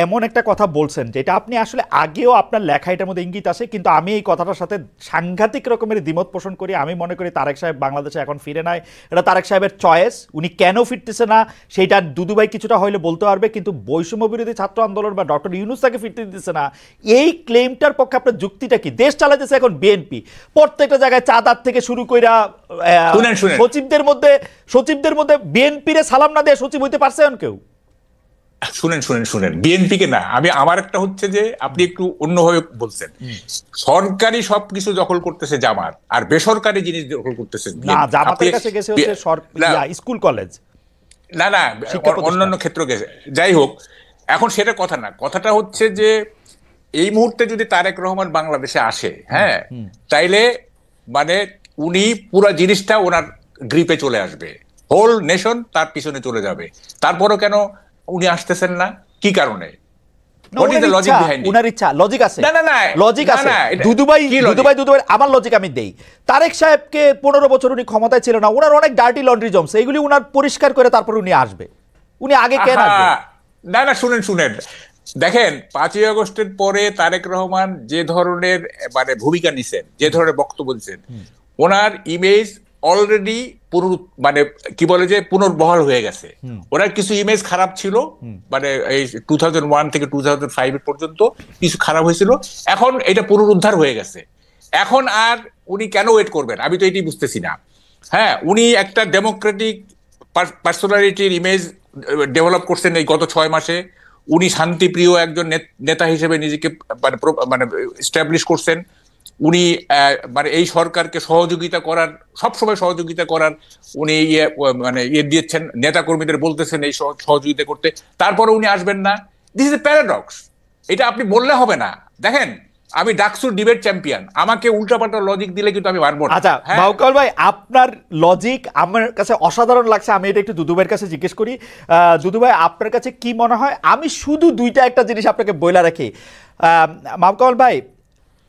এমন একটা কথা বলছেন যেটা আপনি আসলে আগেও আপনার লেখা এটার মধ্যে ইঙ্গিত আছে, কিন্তু আমি এই কথাটার সাথে সাংঘাতিক রকমের দ্বিমত পোষণ করি। আমি মনে করি তারেক সাহেব বাংলাদেশে এখন ফিরে নাই, এটা তারেক সাহেবের চয়েস। উনি কেন ফিরতেছে না সেটা দুদুভাই কিছুটা হইলে বলতে পারবে, কিন্তু বৈষম্য বিরোধী ছাত্র আন্দোলন বা ডক্টর ইউনূস তাকে ফিরতে দিতেছে না, এই ক্লেমটার পক্ষে আপনার যুক্তিটা কি? দেশ চালাতেছে এখন বিএনপি, প্রত্যেকটা জায়গায় চাঁদার থেকে শুরু কইরা সচিবদের মধ্যে বিএনপিরে সালাম না দিয়ে সচিব হইতে পারছে কেউ? শুনেন বিএনপিকে না, আমার একটা হচ্ছে যে আপনি একটু অন্যভাবে বলছেন। সরকারি সবকিছু দখল করতেছে জামাত, আর বেসরকারি জিনিস দখল করতেছে না। জামাতের কাছে গেছে হচ্ছে স্কুল কলেজ, না অন্যান্য ক্ষেত্র গেছে। যাই হোক, এখন সেটা কথা না। কথাটা হচ্ছে যে এই মুহূর্তে যদি তারেক রহমান বাংলাদেশে আসে, হ্যাঁ, তাইলে মানে উনি পুরো জিনিসটা ওনার গ্রিপে চলে আসবে, হোল নেশন তার পিছনে চলে যাবে। তারপরও কেন উনি আসতেছেন না? কি কারণে? আমার লজিক আমি দেই। তারেক সাহেবকে 15 বছর উনি ক্ষমতায় ছিল না, ওনার অনেক ডার্টি লন্ড্রি জমছে, এগুলি উনার পরিষ্কার করে তারপর উনি আসবে। উনি আগে কেন আসবে? না শুনেন, দেখেন 5ই আগস্টের পরে তারেক রহমান যে ধরনের মানে ভূমিকা নিছেন, যে ধরনের বক্তব্য দিচ্ছেন, ওনার ইমেজ অলরেডি মানে কি বলে যে পুনর্বহাল হয়ে গেছে। ওনার কিছু ইমেজ খারাপ ছিল, মানে এই 2001 থেকে 2005 পর্যন্ত কিছু খারাপ হয়েছিল, এখন এটা পুনরুদ্ধার হয়ে গেছে। এখন আর উনি কেন ওয়েট করবেন আমি তো এটি বুঝতেছি না। হ্যাঁ, উনি একটা ডেমোক্রেটিক পার্সোনালিটির ইমেজ ডেভেলপ করছেন এই গত 6 মাসে। উনি শান্তিপ্রিয় একজন নেতা হিসেবে নিজেকে মানে এস্টাবলিশ করছেন। উনি মানে এই সরকারকে সবসময় সহযোগিতা করার উনি মানে দিয়েছেন, নেতা কর্মীদের বলতেছেন এই সহযোগিতা করতে, তারপরে উনি আসবেন না। This is a paradox. এটা আপনি বললে হবে না। দেখেন আমি ডাকসুর ডিবেট চ্যাম্পিয়ন, আমাকে উল্টাপাল্টা লজিক দিলে কিন্তু আমি পারবো না। আচ্ছা বাউকাল ভাই, আপনার লজিক আমার কাছে অসাধারণ লাগছে। আমি এটা একটু দুদুভাইয়ের কাছে জিজ্ঞেস করি। দুদুভাই, আপনার কাছে কি মনে হয়? আমি শুধু একটা জিনিস আপনাকে বইলা রাখি। মাহকাল ভাই,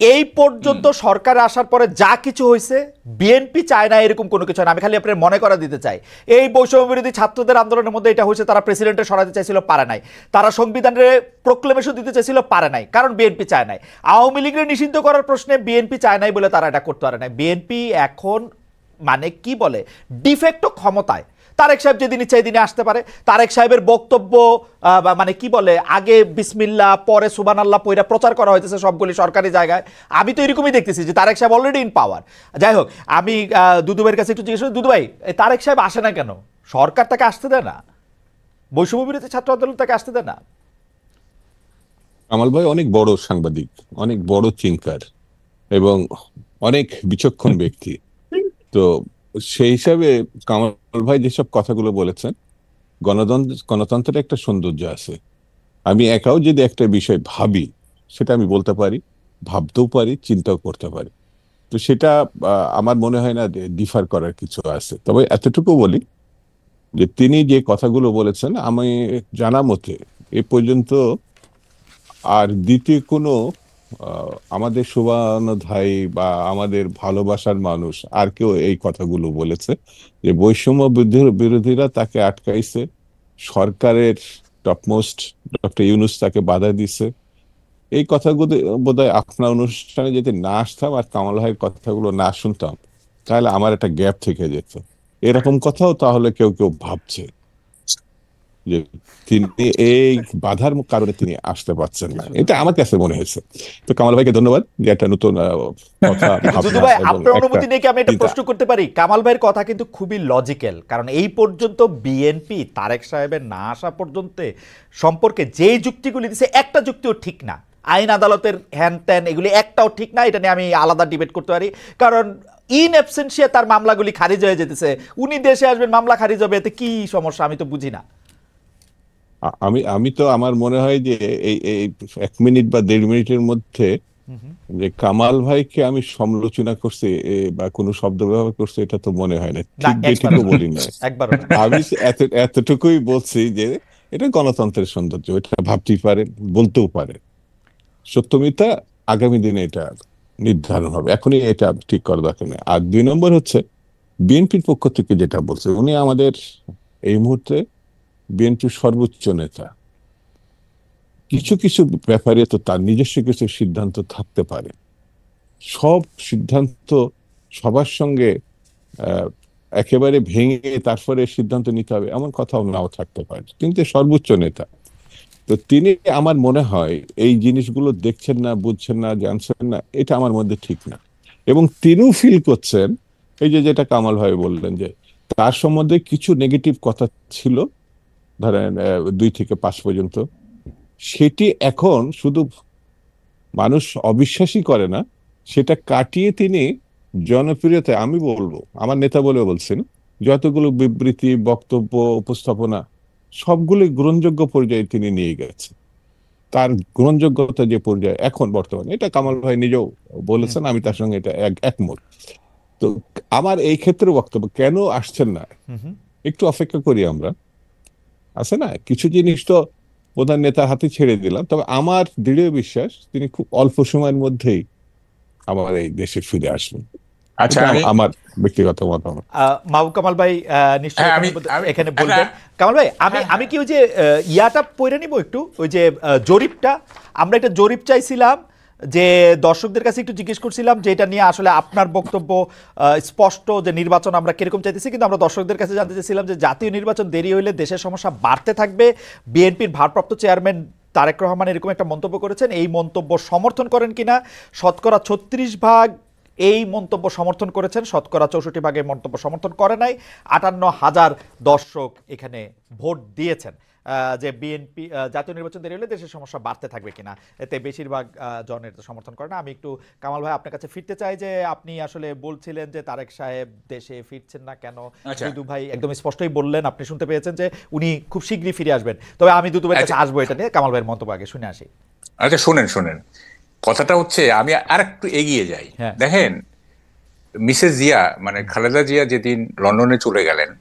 এই পর্যন্ত সরকার আসার পরে যা কিছু হয়েছে, বিএনপি চায় না এরকম কোনো কিছু না। আমি খালি আপনার মনে করা দিতে চাই, এই বৈষম্য বিরোধী ছাত্রদের আন্দোলনের মধ্যে এটা হয়েছে, তারা প্রেসিডেন্টের সরাতে চাইছিল, পারে নাই। তারা সংবিধানের প্রোক্লেমেশন দিতে চাইছিল, পারে নাই, কারণ বিএনপি চায় নাই। আওয়ামী লীগের নিষিদ্ধ করার প্রশ্নে বিএনপি চায় নাই বলে তারা এটা করতে পারে নাই। বিএনপি এখন মানে কি বলে ডিফেক্টো ক্ষমতায়। তারেক সাহেব যেদিন ইচ্ছা এদিনে আসতে পারে। তারেক সাহেবের বক্তব্য মানে কি বলে, আগে বিসমিল্লাহ পরে সুবহানাল্লাহ পয়রা প্রচার করা হয়েছে সবগুলি সরকারি জায়গায়। আমি তো এরকমই দেখতেছি যে তারেক সাহেব অলরেডি ইন পাওয়ার। যাই হোক, আমি দুদুভাইয়ের কাছে একটু জিজ্ঞেস করি, দুদুভাই, তারেক সাহেব আসে না কেন? সরকার তাকে আসতে দেয় না, বৈষম্য বিরোধী ছাত্র আন্দোলন তাকে আসতে দেয় না। কামাল ভাই অনেক বড় সাংবাদিক, অনেক বড় থিঙ্কার এবং অনেক বিচক্ষণ ব্যক্তি। তো সেই হিসাবে কামাল ভাই যেসব কথাগুলো বলেছেন, গণতন্ত্রের একটা সৌন্দর্য আছে। আমি একাও যদি একটা বিষয় ভাবি, সেটা আমি বলতে পারি, ভাবতেও পারি, চিন্তাও করতে পারি। তো সেটা আমার মনে হয় না ডিফার করার কিছু আছে। তবে এতটুকু বলি যে তিনি যে কথাগুলো বলেছেন, আমি জানা মতে এ পর্যন্ত আর দ্বিতীয় কোনো আমাদের শুভানুধ্যায়ী বা আমাদের ভালোবাসার মানুষ আর কেউ এই কথাগুলো বলেছে যে বৈষম্য বিরোধীরা তাকে আটকাইছে, সরকারের টপমোস্ট ডক্টর ইউনূস তাকে বাধা দিছে। এই কথাগুলো বোধহয় আপনার অনুষ্ঠানে যদি না আসতাম আর কামাল ভাইয়ের কথাগুলো না শুনতাম, তাহলে আমার একটা গ্যাপ থেকে যেত। এরকম কথাও তাহলে কেউ কেউ ভাবছে যে তিনি এই বাধার কারণে তিনি আসতে পারছেন না। এটা আমার কাছে মনে হয়েছে। তো কামাল ভাইকে ধন্যবাদ যে একটা নতুন কথা, দুদু ভাবনা ভাই, এবং আপনার একটা অনুমতি নিয়ে কি আমি একটা চিন্তা। প্রশ্ন করতে পারি? কামাল ভাইয়ের কথা কিন্তু খুবই লজিক্যাল, কারণ এই পর্যন্ত বিএনপি তারেক সাহেবের না আসা পর্যন্ত সম্পর্কে যেই যুক্তিগুলি দিছে, একটা যুক্তিও ঠিক না। আইন আদালতের হ্যান ত্যান এগুলি একটাও ঠিক না। এটা নিয়ে আমি আলাদা ডিবেট করতে পারি, কারণ ইন অ্যাবসেন্সিয়া তার মামলাগুলি খারিজ হয়ে যেতেছে। উনি দেশে আসবেন, মামলা খারিজ হবে, এতে কি সমস্যা? আমি তো বুঝি না। আমি আমি তো আমার মনে হয় যে এই এই 1 মিনিট বা 1.5 মিনিটের মধ্যে যে কামাল ভাইকে আমি সমালোচনা করছি বা কোনো শব্দ ব্যবহার করছি, এটা তো মনে হয় না। না, ঠিক একবারও বেঠিকও না, বলি না। একবারও না। আমি এতটুকুই বলছি যে এটা গণতন্ত্রের সৌন্দর্য, এটা ভাবতেই পারে, বলতেও পারে। সত্য মিথ্যা আগামী দিনে এটা নির্ধারণ হবে, এখনই এটা ঠিক করা দরকার নেই। আর 2 নম্বর হচ্ছে বিএনপির পক্ষ থেকে যেটা বলছে, উনি আমাদের এই মুহূর্তে বিএনপির সর্বোচ্চ নেতা। কিছু কিছু ব্যাপারে তো তার নিজস্ব কিছু সিদ্ধান্ত থাকতে পারে। সব সিদ্ধান্ত সবার সঙ্গে আহ, একেবারে ভেঙে তারপরে সিদ্ধান্ত নিতে হবে এমন কথাও নাও থাকতে পারে, কিন্তু সর্বোচ্চ নেতা। তো তিনি, আমার মনে হয় এই জিনিসগুলো দেখছেন না, বুঝছেন না, জানছেন না, এটা আমার মধ্যে ঠিক না। এবং তিনিও ফিল করছেন, এই যে যেটা কামাল ভাই বললেন যে তার সম্বন্ধে কিছু নেগেটিভ কথা ছিল, ধরেন 2 থেকে 5 পর্যন্ত, সেটি এখন শুধু মানুষ অবিশ্বাসই করে না, সেটা কাটিয়ে তিনি জনপ্রিয়তায়, আমি বলবো আমার নেতা বলেও বলছেন, যতগুলো বিবৃতি, বক্তব্য, উপস্থাপনা সবগুলো গ্রহণযোগ্য পর্যায়ে তিনি নিয়ে গেছে। তার গ্রহণযোগ্যতা যে পর্যায়ে এখন বর্তমানে, এটা কামাল ভাই নিজেও বলেছেন, আমি তার সঙ্গে এটা একমত। তো আমার এই ক্ষেত্রে বক্তব্য, কেন আসছেন না, একটু অপেক্ষা করি আমরা। আছে না, কিছু জিনিস তো প্রধান নেতার হাতে ছেড়ে দিলাম, তবে আমার দৃঢ় বিশ্বাস তিনি খুব অল্প সময়ের মধ্যেই আমার এই দেশে ফিরে আসবেন। আচ্ছা, এটা আমি আমার ব্যক্তিগত মতামত। মাহবুব কামাল ভাই নিশ্চয়ই হ্যাঁ, এখানে বলবেন। কামাল ভাই, আমি কি ওই যে ইয়াটা পড়ে নিব একটু, ওই যে জরিপটা, আমরা একটা জরিপ চাইছিলাম যে দর্শকদের কাছে একটু জিজ্ঞেস করছিলাম যে এটা নিয়ে আসলে আপনার বক্তব্য স্পষ্ট, যে নির্বাচন আমরা কিরকম চাইতেছি, কিন্তু আমরা দর্শকদের কাছে জানতে চাইছিলাম যে জাতীয় নির্বাচন দেরি হইলে দেশের সমস্যা বাড়তে থাকবে। বিএনপির ভারপ্রাপ্ত চেয়ারম্যান তারেক রহমান এরকম একটা মন্তব্য করেছেন, এই মন্তব্য সমর্থন করেন কিনা? শতকরা 36% এই মন্তব্য সমর্থন করেছেন, শতকরা 64% এই মন্তব্য সমর্থন করে নাই। 58,000 দর্শক এখানে ভোট দিয়েছেন যে বিএনপি জাতীয় নির্বাচন দেরি হলে দেশের সমস্যা বাড়তে থাকবে কিনা। এতে বেশিরভাগ জনের সমর্থন করে না। আমি একটু কামাল ভাই আপনার কাছে ফিরতে চাই যে আপনি আসলে বলছিলেন যে তারেক সাহেব দেশে ফিরছেন না কেন। দুদু ভাই একদম স্পষ্টই বললেন, আপনি শুনতে পেয়েছেন যে উনি খুব শীঘ্রই ফিরে আসবেন। তবে আমি দুদু ভাইয়ের কাছে আসবো এটা নিয়ে, কামাল ভাইয়ের মন্তব্য আগে শুনে আসি। আচ্ছা, শোনেন, কথাটা হচ্ছে, আমি আর একটু এগিয়ে যাই। দেখেন, মিসেস জিয়া মানে খালেদা জিয়া যেদিন লন্ডনে চলে গেলেন,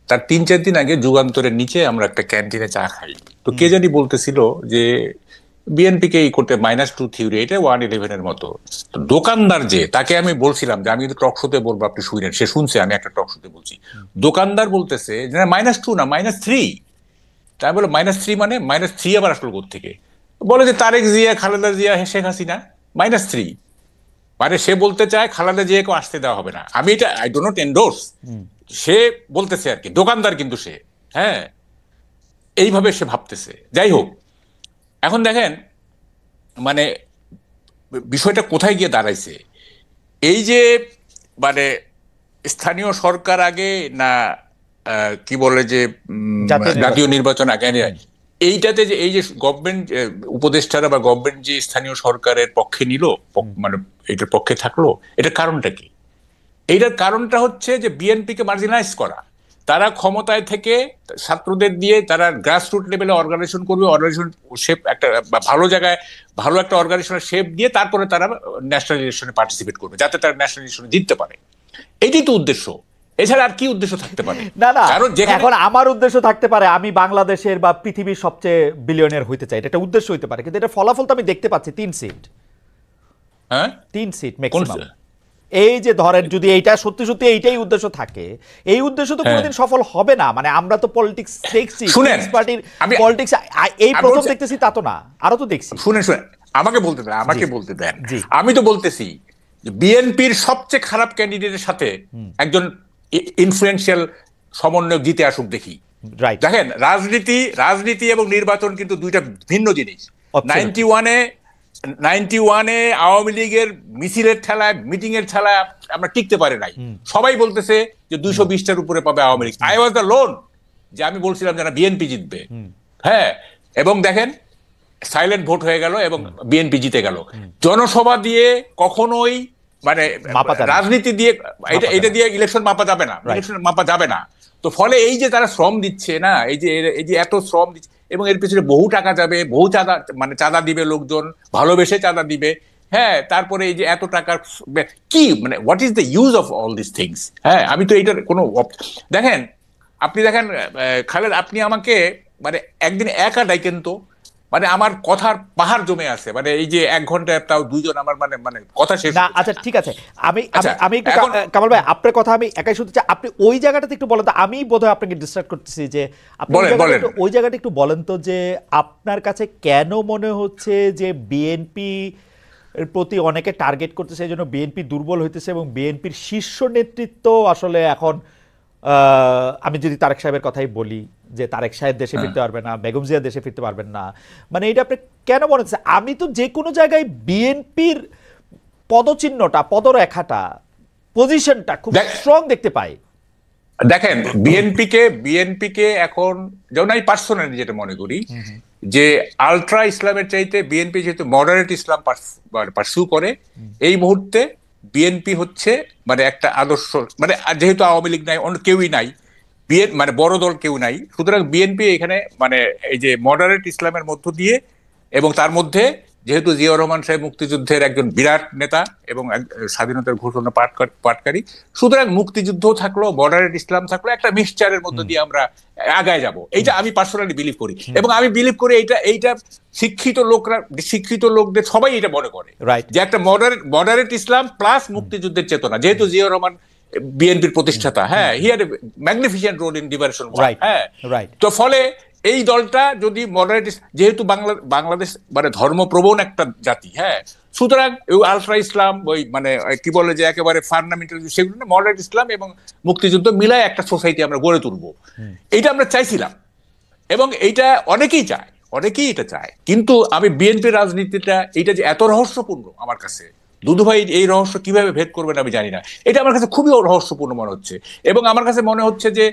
তার 3-4 দিন আগে যুগান্তরের নিচে আমরা একটা ক্যান্টিনে চা খাই। তো কে জানি বলতেছিল যে বিএনপি কে করতে -2 থিওরি, এটা 111 মতো। তো দোকানদার যে, তাকে আমি বলছিলাম যে আমি কিন্তু টক শোতে বলবো, আপনি শুনেন। সে শুনছে আমি একটা টক শোতে বলছি। দোকানদার বলতেছে যে -2 না, -3। তাই বলে -3 মানে -3 আবার আসলো কোত্থেকে? বলে যে তারেক জিয়া, খালেদা জিয়া, শেখ হাসিনা, -3। মানে সে বলতে চায় খালেদা জিয়াকে আসতে দেওয়া হবে না। আমি এটা আই ডো নট এন্ডোর্স, সে বলতেছে আর কি, দোকানদার কিন্তু সে, হ্যাঁ, এইভাবে সে ভাবতেছে। যাই হোক, এখন দেখেন মানে বিষয়টা কোথায় গিয়ে দাঁড়াইছে। এই যে মানে স্থানীয় সরকার আগে না কি বলে যে জাতীয় নির্বাচন আগে, এইটাতে যে এই যে গভর্নমেন্ট উপদেষ্টারা বা গভর্নমেন্ট যে স্থানীয় সরকারের পক্ষে নিল, মানে এটার পক্ষে থাকলো, এটার কারণটা কি? এইটার কারণটা হচ্ছে যে বিএনপিকে মার্জিনালাইজ করা। তারা ক্ষমতায় থেকে ছাত্রদের দিয়ে তারা গ্রাসরুট লেভেলে অর্গানাইজেশন করবে, অর্গানাইজেশন শেপ একটা ভালো জায়গায় ভালো একটা অর্গানাইজেশনের শেপ দিয়ে তারপরে তারা ন্যাশনাল ইলেকশনে পার্টিসিপেট করবে, যাতে তারা ন্যাশনাল ইলেকশনে জিততে পারে। এটাই তো উদ্দেশ্য, এছাড়া আর কি উদ্দেশ্য থাকতে পারে? না না, কারণ এখন আমার উদ্দেশ্য থাকতে পারে আমি বাংলাদেশের বা পৃথিবীর সবচেয়ে বিলিয়নিয়ার হইতে চাই, এটা একটা উদ্দেশ্য হইতে পারে, কিন্তু এটা ফলাফল তো আমি দেখতে পাচ্ছি 3 সিট। হ্যাঁ 3 সিট ম্যাক্সিমাম। এই যে ধরেন যদি এইটা সত্যি সত্যি এইটাই উদ্দেশ্য থাকে, এই উদ্দেশ্য তো কোনোদিন সফল হবে না। মানে আমরা তো পলিটিক্স দেখছি, শুনেন, পার্টির পলিটিক্স এই প্রথম দেখতেছি তা তো না, আরো তো দেখছি। শুনেন আমাকে বলতে দেন। আমি তো বলতেছি বিএনপির সবচেয়ে খারাপ ক্যান্ডিডেটের সাথে একজন ইনফ্লুয়েন্সিয়াল সমন্বয়ক জিতে আসুক দেখি। দেখেন, রাজনীতি এবং নির্বাচন কিন্তু দুইটা ভিন্ন জিনিস। 91-এ আওয়ামী লীগের মিছিলের ঠেলায়, মিটিং এর ঠেলায় আমরা টিকতে পারি নাই। সবাই বলতেছে যে 220টার উপরে পাবে Awami League. I was the loan, যে আমি বলছিলাম যারা বিএনপি জিতবে। হ্যাঁ, এবং দেখেন সাইলেন্ট ভোট হয়ে গেল এবং বিএনপি জিতে গেল। জনসভা দিয়ে কখনোই মানে রাজনীতি দিয়ে এটা দিয়ে ইলেকশন মাপা যাবে না, ইলেকশন মাপা যাবে না। তো ফলে এই যে তারা শ্রম দিচ্ছে না, এই যে এত শ্রম দিচ্ছে এবং এর পিছনে বহু টাকা যাবে, বহু চাঁদা, মানে চাঁদা দিবে লোকজন, ভালোবেসে চাঁদা দিবে। হ্যাঁ, তারপরে এই যে এত টাকার কি, মানে what is the use of all this things? হ্যাঁ, আমি তো এইটার কোনো দেখেন, আপনি দেখেন খালেদ, আপনি আমাকে মানে একদিন একা ডাইকেন তো, মানে আমার কথার পাহাড় জমে আছে, মানে এই যে 1 ঘন্টায় তাও দুইজন আমার মানে কথা শেষ না। আচ্ছা ঠিক আছে, আমি একটু কামাল ভাই আপনার কথা আমি একাই শুনতে চাই। আপনি ওই জায়গাটাতে একটু বলেন তো, আমি বোধহয় আপনাকে ডিস্টার্ব করতেছি, যে আপনি ওই জায়গাটা একটু বলেন তো, যে আপনার কাছে কেন মনে হচ্ছে যে বিএনপি এর প্রতি অনেকে টার্গেট করতেছে, এই জন্য বিএনপি দুর্বল হইতেছে এবং বিএনপির শীর্ষ নেতৃত্ব আসলে এখন, আমি যদি তারেক সাহেবের কথাই বলি, যে তারেক সাহেব দেশে ফিরতে পারবে না, বেগম জিয়া দেশে ফিরতে পারবেন না, মানে এটা আপনি কেন মনে হচ্ছে? আমি তো যে কোনো জায়গায় বিএনপির পদচিহ্নটা, পদরেখাটা, পজিশনটা খুব স্ট্রং দেখতে পাই। দেখেন, বিএনপিকে এখন যেমন আমি পার্সোনালি যেটা মনে করি, যে আলট্রা ইসলামের চাইতে বিএনপি যেহেতু মডারেট ইসলাম পার্সু করে, এই মুহূর্তে বিএনপি হচ্ছে মানে একটা আদর্শ, মানে যেহেতু আওয়ামী লীগ নাই, অন্য কেউই নাই, মানে বড় দল কেউ নাই, সুতরাং বিএনপি এখানে মানে এই যে মডারেট ইসলামের মধ্য দিয়ে, এবং তার মধ্যে যেহেতু জিয়াউর রহমান সাহেব মুক্তিযুদ্ধের একজন বিরাট নেতা এবং স্বাধীনতার ঘোষণা পাঠকারী, সুতরাং মুক্তিযুদ্ধ থাকলো, মডারেট ইসলাম থাকলো, একটা মিক্সচারের মধ্য দিয়ে আমরা আগায় যাব। এইটা আমি পার্সোনালি বিলিভ করি, এবং আমি বিলিভ করি এইটা শিক্ষিত লোকদের সবাই এটা মনে করে, যে একটা মডারেট ইসলাম প্লাস মুক্তিযুদ্ধের চেতনা, যেহেতু জিয়াউর রহমান বিএনপির প্রতিষ্ঠাতা, হ্যাঁ, he had a magnificent role in liberation. হ্যাঁ, তো ফলে এই দলটা যদি মডারেট, যেহেতু বাংলাদেশ মানে ধর্মপ্রবণ একটা জাতি, হ্যাঁ, সুতরাং আলট্রা ইসলাম, ওই মানে কি বলে যে একেবারে ফান্ডামেন্টাল, সেগুলো না, মডারেট ইসলাম এবং মুক্তিযুদ্ধ মিলায় একটা সোসাইটি আমরা গড়ে তুলবো, এইটা আমরা চাইছিলাম, এবং এইটা অনেকেই এটা চায়। কিন্তু আমি বিএনপির রাজনীতিটা এইটা যে এত রহস্যপূর্ণ, আমার কাছে দুদু ভাই এই রহস্য কিভাবে ভেদ করবেন আমি জানি না, এটা আমার কাছে খুবই রহস্যপূর্ণ মনে হচ্ছে। এবং আমার কাছে মনে হচ্ছে যে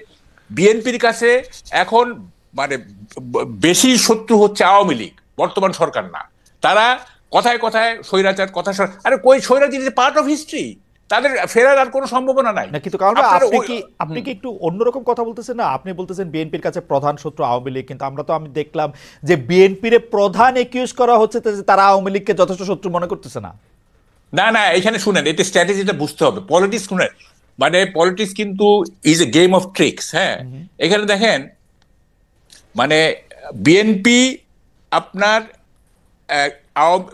বিএনপির কাছে এখন মানে বেশি শত্রু হচ্ছে আওয়ামী লীগ, বর্তমান সরকার না। তারা কথায় কথায় স্বৈরাচার, আরে কই স্বৈরাচার ইজ পার্ট অফ হিস্ট্রি, তাদের ফেরার আর কোনো সম্ভাবনা নাই। কিন্তু কারণ আপনি কি একটু অন্যরকম কথা বলতেছেন না? আপনি বলতেছেন বিএনপির কাছে প্রধান শত্রু আওয়ামী লীগ, কিন্তু আমি দেখলাম যে বিএনপির প্রধান একিউজ করা হচ্ছে যে তারা আওয়ামী লীগকে যথেষ্ট শত্রু মনে করতেছে না। না, এখানে শুনেন, এতে স্ট্র্যাটেজিটা বুঝতে হবে। পলিটিক্স শুনেন, মানে পলিটিক্স কিন্তু is a game of tricks. হ্যাঁ, এখানে দেখেন, মানে বিএনপি আপনার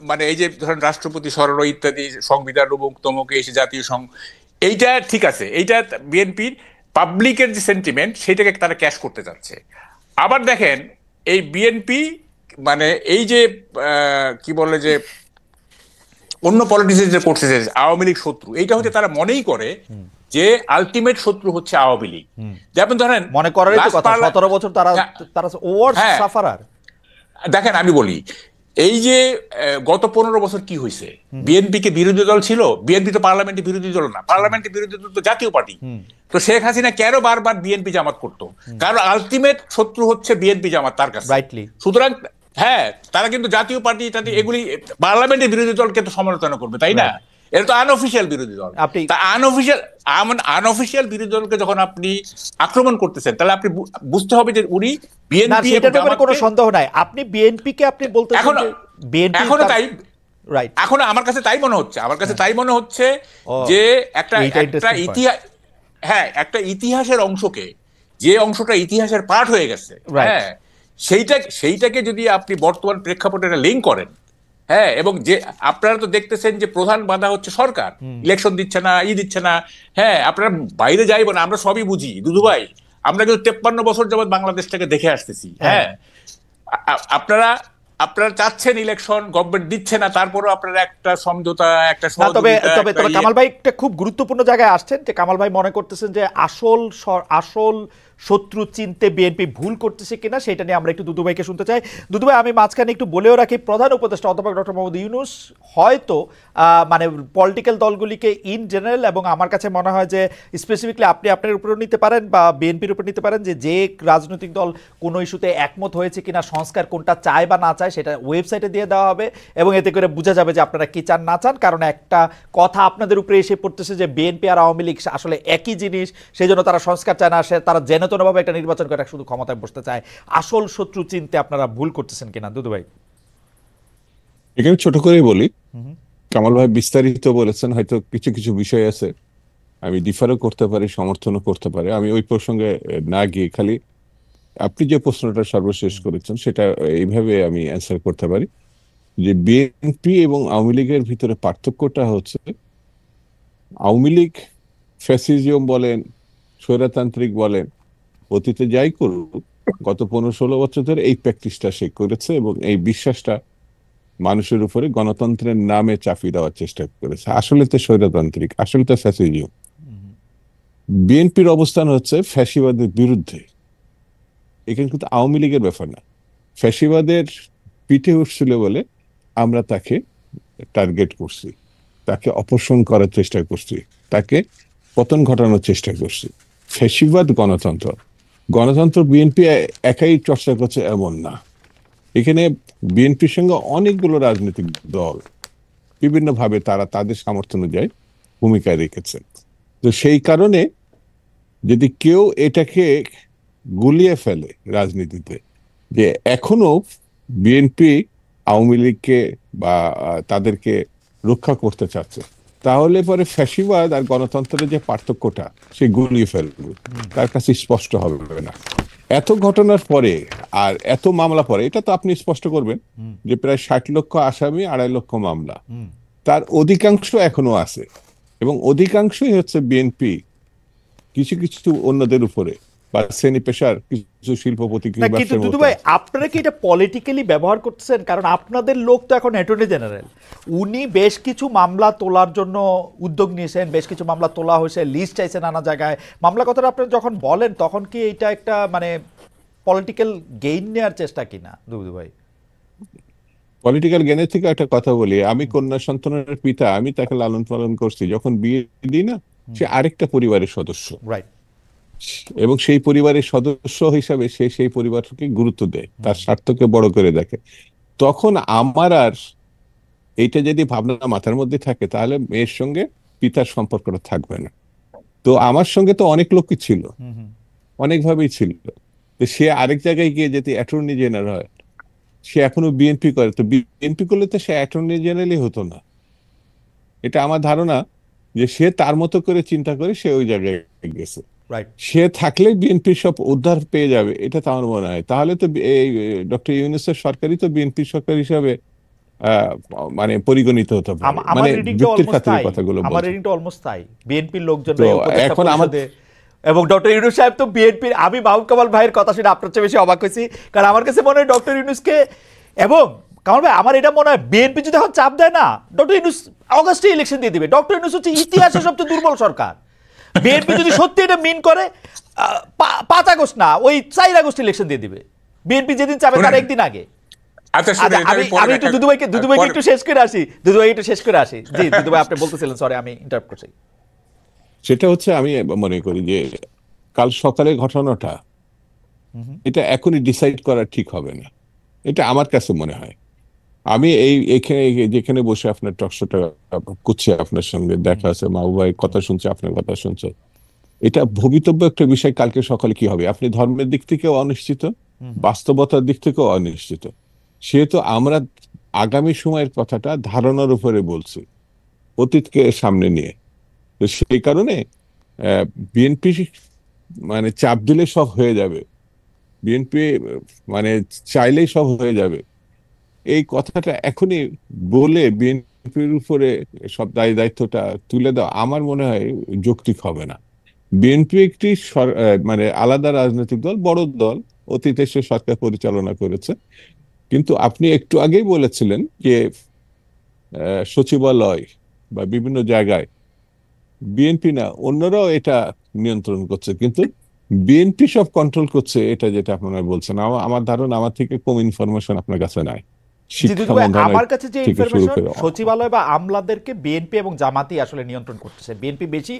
মানে এই যে ধরেন রাষ্ট্রপতি সরানো ইত্যাদি, সংবিধান তমুকে এসে জাতীয় এইটা ঠিক আছে, এইটা বিএনপির পাবলিকের যে সেন্টিমেন্ট, সেটাকে তারা ক্যাশ করতে চাচ্ছে। আবার দেখেন এই বিএনপি মানে এই যে কি বলে যে অন্য পলিটিক্স যে করছে যে আওয়ামী লীগ শত্রু, এইটা হচ্ছে তারা মনেই করে যে আলটিমেট শত্রু হচ্ছে আওয়ামী লীগ। যেমন ধরেন মনে করার কথা 17 বছর তারা ওয়ার্স সাফারার। দেখেন আমি বলি, এই যে গত 15 বছর কি হয়েছে, বিএনপি কে বিরোধী দল ছিল, বিএনপি তো পার্লামেন্টে বিরোধী দল না, পার্লামেন্টে বিরোধী দল তো জাতীয় পার্টি। তো শেখ হাসিনা কেন বারবার বিএনপি জামাত করতো? কারণ আলটিমেট শত্রু হচ্ছে বিএনপি জামাত তার কাছে। সুতরাং হ্যাঁ, তারা কিন্তু জাতীয় পার্টি এগুলি পার্লামেন্টের বিরোধী দলকে তো সমালোচনা করবে, তাই না? এটা তো আনঅফিসিয়াল বিরোধী দল। তা আনঅফিসিয়াল বিরোধী দলকে যখন আপনি আক্রমণ করতেছেন, তাহলে আপনি বুঝতে হবে যে উনি বিএনপি, এটার ব্যাপারে কোনো সন্দেহ নাই। আপনি বিএনপি কে আপনি বলতেছেন যে বিএনপি এখনো তাই, রাইট, এখন আমার কাছে তাই মনে হচ্ছে যে একটা ইতিহাস, হ্যাঁ একটা ইতিহাসের অংশকে, যে অংশটা ইতিহাসের পার্ট হয়ে গেছে, হ্যাঁ সেইটাকে যদি আপনি বর্তমান প্রেক্ষাপটে লিঙ্ক করেন, হ্যাঁ, এবং যে আপনারা তো দেখতেছেন যে প্রধান বাধা হচ্ছে সরকার, ইলেকশন দিচ্ছে না, দিচ্ছে না। হ্যাঁ, আপনারা বাইরে যাইব না, আমরা সবই বুঝি দুদু ভাই, আমরা কিন্তু 53 বছর যাবৎ বাংলাদেশটাকে দেখে আসতেছি। হ্যাঁ, আপনারা চাচ্ছেন ইলেকশন, গভর্নমেন্ট দিচ্ছে না, তারপরেও আপনারা একটা সমঝোতা, একটা সহযোগিতা। তবে কামাল ভাই একটা খুব গুরুত্বপূর্ণ জায়গায় আসছেন, যে কামাল ভাই মনে করতেছেন যে আসল শত্রু চিনতে বিএনপি ভুল করতেছে কিনা, সেটা নিয়ে আমরা একটু দুদু ভাইকে শুনতে চাই। দুদু ভাই, আমি মাঝখানে একটু বলেও রাখি, প্রধান উপদেষ্টা অধ্যাপক ডক্টর মোহাম্মদ ইউনূস হয়তো মানে পলিটিক্যাল দলগুলিকে ইন জেনারেল, এবং আমার কাছে মনে হয় যে স্পেসিফিকলি আপনি আপনার উপরেও নিতে পারেন বা বিএনপির উপর নিতে পারেন, যে রাজনৈতিক দল কোনো ইস্যুতে একমত হয়েছে কিনা, সংস্কার কোনটা চায় বা না চায়, সেটা ওয়েবসাইটে দিয়ে দেওয়া হবে, এবং এতে করে বোঝা যাবে যে আপনারা কি চান না চান। কারণ একটা কথা আপনাদের উপরে এসে পড়তেছে যে বিএনপি আর আওয়ামী লীগ আসলে একই জিনিস, সেই জন্য তারা সংস্কার চায় না, তারা জেনেতনভাবে একটা নির্বাচন করে শুধু ক্ষমতায় বসতে চায়। আসল শত্রু চিনতে আপনারা ভুল করতেছেন কিনা দুদু ভাই? এখানে ছোট করে বলি, কামাল ভাই বিস্তারিত বলেছেন, হয়তো কিছু কিছু বিষয় আছে আমি ডিফারও করতে পারি, সমর্থনও করতে পারি। আমি ওই প্রসঙ্গে না গিয়ে খালি আপনি যে প্রশ্নটা সর্বশেষ করেছেন সেটা এইভাবে আমি অ্যান্সার করতে পারি যে বিএনপি এবং আওয়ামী লীগের ভিতরে পার্থক্যটা হচ্ছে, আওয়ামী লীগ ফ্যাসিজম বলেন, স্বৈরতান্ত্রিক বলেন, অতীতে যাই করুক, গত 15-16 বছর ধরে এই প্র্যাকটিসটা সে করেছে এবং এই বিশ্বাসটা মানুষের উপরে গণতন্ত্রের নামে চাপিয়ে দেওয়ার চেষ্টা করেছে। আসলে তো স্বৈরতান্ত্রিক, আসলে তো ফ্যাসিজম। বিএনপির অবস্থান হচ্ছে ফ্যাসিবাদের বিরুদ্ধে। এখানে কিন্তু আওয়ামী লীগের ব্যাপার না। ফ্যাসিবাদের পিঠে উঠছিল বলে আমরা তাকে টার্গেট করছি, তাকে অপসারণ করার চেষ্টা করছি, তাকে পতন ঘটানোর চেষ্টা করছি। ফ্যাসিবাদ গণতন্ত্র বিএনপি একাই চর্চা করছে এমন না। এখানে বিএনপির সঙ্গে অনেকগুলো রাজনৈতিক দল বিভিন্নভাবে তারা তাদের সামর্থ্য অনুযায়ী ভূমিকা রেখেছে। তো সেই কারণে যদি কেউ এটাকে গুলিয়ে ফেলে রাজনীতিতে, যে এখনো বিএনপি আওয়ামী লীগকে বা তাদেরকে রক্ষা করতে চাচ্ছে, তাহলে পরে ফ্যাসিবাদ আর গণতন্ত্রের যে পার্থক্যটা সে গুলিয়ে ফেলবে, তার কাছে স্পষ্ট হবে না। এত ঘটনার পরে আর এত মামলা পরে, এটা তো আপনি স্পষ্ট করবেন যে প্রায় 60 লক্ষ আসামি, 2.5 লক্ষ মামলা, তার অধিকাংশ এখনো আছে, এবং অধিকাংশই হচ্ছে বিএনপি কিছু কিছু অন্যদের উপরে বা শ্রেণী পেশার কিছু শিল্পপতি। কিন্তু দুদু ভাই, আপনারা কি এটা পলিটিক্যালি ব্যবহার করতেছেন? কারণ আপনাদের লোক তো এখন অ্যাটর্নি জেনারেল, উনি বেশ কিছু মামলা তোলার জন্য উদ্যোগ নিয়েছেন, বেশ কিছু মামলা তোলা হয়েছে, লিস্ট চাইছে নানা জায়গায়। মামলা কথাটা আপনারা যখন বলেন, তখন কি এটা একটা মানে পলিটিক্যাল গেইন নেওয়ার চেষ্টা কিনা দুদু ভাই? পলিটিক্যাল গেনের থেকে একটা কথা বলি, আমি কন্যা সন্তানের পিতা, আমি তাকে লালন পালন করছি, যখন বিয়ে দিই না, সে আরেকটা পরিবারের সদস্য, রাইট, এবং সেই পরিবারের সদস্য হিসাবে সে সেই পরিবারকে গুরুত্ব দেয়, তার স্বার্থকে বড় করে দেখে। তখন আমার আর এইটা যদি ভাবনা মাথার মধ্যে থাকে, তাহলে মেয়ের সঙ্গে পিতার সম্পর্কটা থাকবে না। তো আমার সঙ্গে তো অনেক লোকই ছিল, অনেকভাবেই ছিল। তো সে আরেক জায়গায় গিয়ে যদি অ্যাটর্নি জেনারেল হয়, সে এখনো বিএনপি করে, তো বিএনপি করলে তো সে অ্যাটর্নি জেনারেলই হতো না। এটা আমার ধারণা যে সে তার মতো করে চিন্তা করে সে ওই জায়গায় গেছে। সে থাকলে বিএনপি সব উদ্ধার পেয়ে যাবে, এটা তো আমার মনে হয়। তাহলে তো এই ডক্টর ইউনূসের সরকারই তো বিএনপি সরকার হিসাবে মানে পরিগণিত হতে পারে। মানে যুক্তির খাতিরে কথাগুলো আমার রিডিংটা অলমোস্ট তাই। বিএনপির লোকজন এখন আমাদের, এবং ডক্টর ইউনূস সাহেব তো বিএনপির, আমি মাহমুদ কামাল ভাইয়ের কথা শুনে আপনার চেয়ে বেশি অবাক হয়েছি, কারণ আমার কাছে মনে হয় ডক্টর ইউনূসকে, এবং কামাল ভাই আমার এটা মনে হয় বিএনপি যদি এখন চাপ দেয় না, ডক্টর ইউনূস অগাস্টে ইলেকশন দিয়ে দিবে। ডক্টর ইউনূস হচ্ছে ইতিহাসের সবচেয়ে দুর্বল সরকার। বিএনপি যদি সত্যি এটা মিন করে 5 আগস্ট না, ওই 4 আগস্ট ইলেকশন দিয়ে দিবে। বিএনপি যেদিন চাবে তার একদিন আগে। আচ্ছা আচ্ছা, আমি একটু দুদুভাইকে একটু শেষ করে আসি, জি দুদুভাই আপনি বলতেছিলেন, সরি আমি ইন্টারাপ্ট করছি। সেটা হচ্ছে আমি মনে করি যে কাল সকালে ঘটনাটা এটা এখনই ডিসাইড করা ঠিক হবে না, এটা আমার কাছে মনে হয়। আমি এখানে যেখানে বসে আপনার টকশোটা করছি, আপনার সঙ্গে দেখা আছে, মাহবুবাই কথা শুনছে, আপনার কথা শুনছে, এটা ভবিতব্য একটা বিষয়। কালকে সকালে কি হবে আপনি ধর্মের দিক থেকেও অনিশ্চিত, বাস্তবতার দিক থেকেও অনিশ্চিত। সেহেতু আমরা আগামী সময়ের কথাটা ধারণার উপরে বলছি, অতীতকে সামনে নিয়ে। তো সেই কারণে বিএনপি মানে চাপ দিলে সব হয়ে যাবে, বিএনপি মানে চাইলেই সব হয়ে যাবে, এই কথাটা এখনই বলে বিএনপির উপরে সব দায়িত্বটা তুলে দেওয়া আমার মনে হয় যৌক্তিক হবে না। বিএনপি একটি মানে আলাদা রাজনৈতিক দল, বড় দল, অতীতে সে সরকার পরিচালনা করেছে। কিন্তু আপনি একটু আগেই বলেছিলেন যে সচিবালয় বা বিভিন্ন জায়গায় বিএনপি না অন্যরাও এটা নিয়ন্ত্রণ করছে, কিন্তু বিএনপি সব কন্ট্রোল করছে, এটা যেটা আপনারা বলছেন। আমার ধারণা আমার থেকে কম ইনফরমেশন আপনার কাছে নাই। শিক্ষা মন্ত্রণালয় আমার কাছে যে থেকে শুরু ইনফরমেশন, করে সচিবালয় বা আমলাদেরকে বিএনপি এবং জামাতি আসলে নিয়ন্ত্রণ করতেছে, বিএনপি বেশি,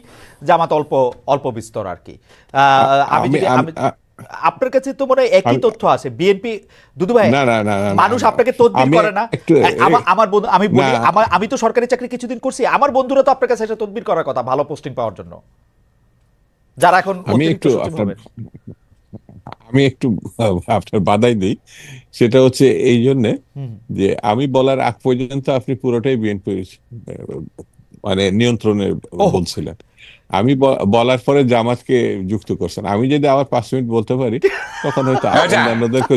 জামাত অল্প অল্প বিস্তর আর কি। আপনার কাছে তো মনে হয় একই তথ্য আছে, বিএনপি দুদু ভাই, না না না মানুষ আপনাকে তদবির করে না। আমার বন্ধু, আমি বলি, আমি তো সরকারি চাকরি কিছুদিন করছি, আমার বন্ধুরা তো আপনার কাছে এসে তদবির করার কথা ভালো পোস্টিং পাওয়ার জন্য, যারা এখন আমি একটু আপনার বাধাই দিই। সেটা হচ্ছে এই জন্যে যে আমি বলার আগ পর্যন্ত আপনি পুরোটাই বিএনপি মানে নিয়ন্ত্রণে বলছিলেন, আমি বলার পরে জামাতকে যুক্ত করছেন। আমি যদি আবার 5 মিনিট বলতে পারি তখন হয়তো অন্যান্যদেরকে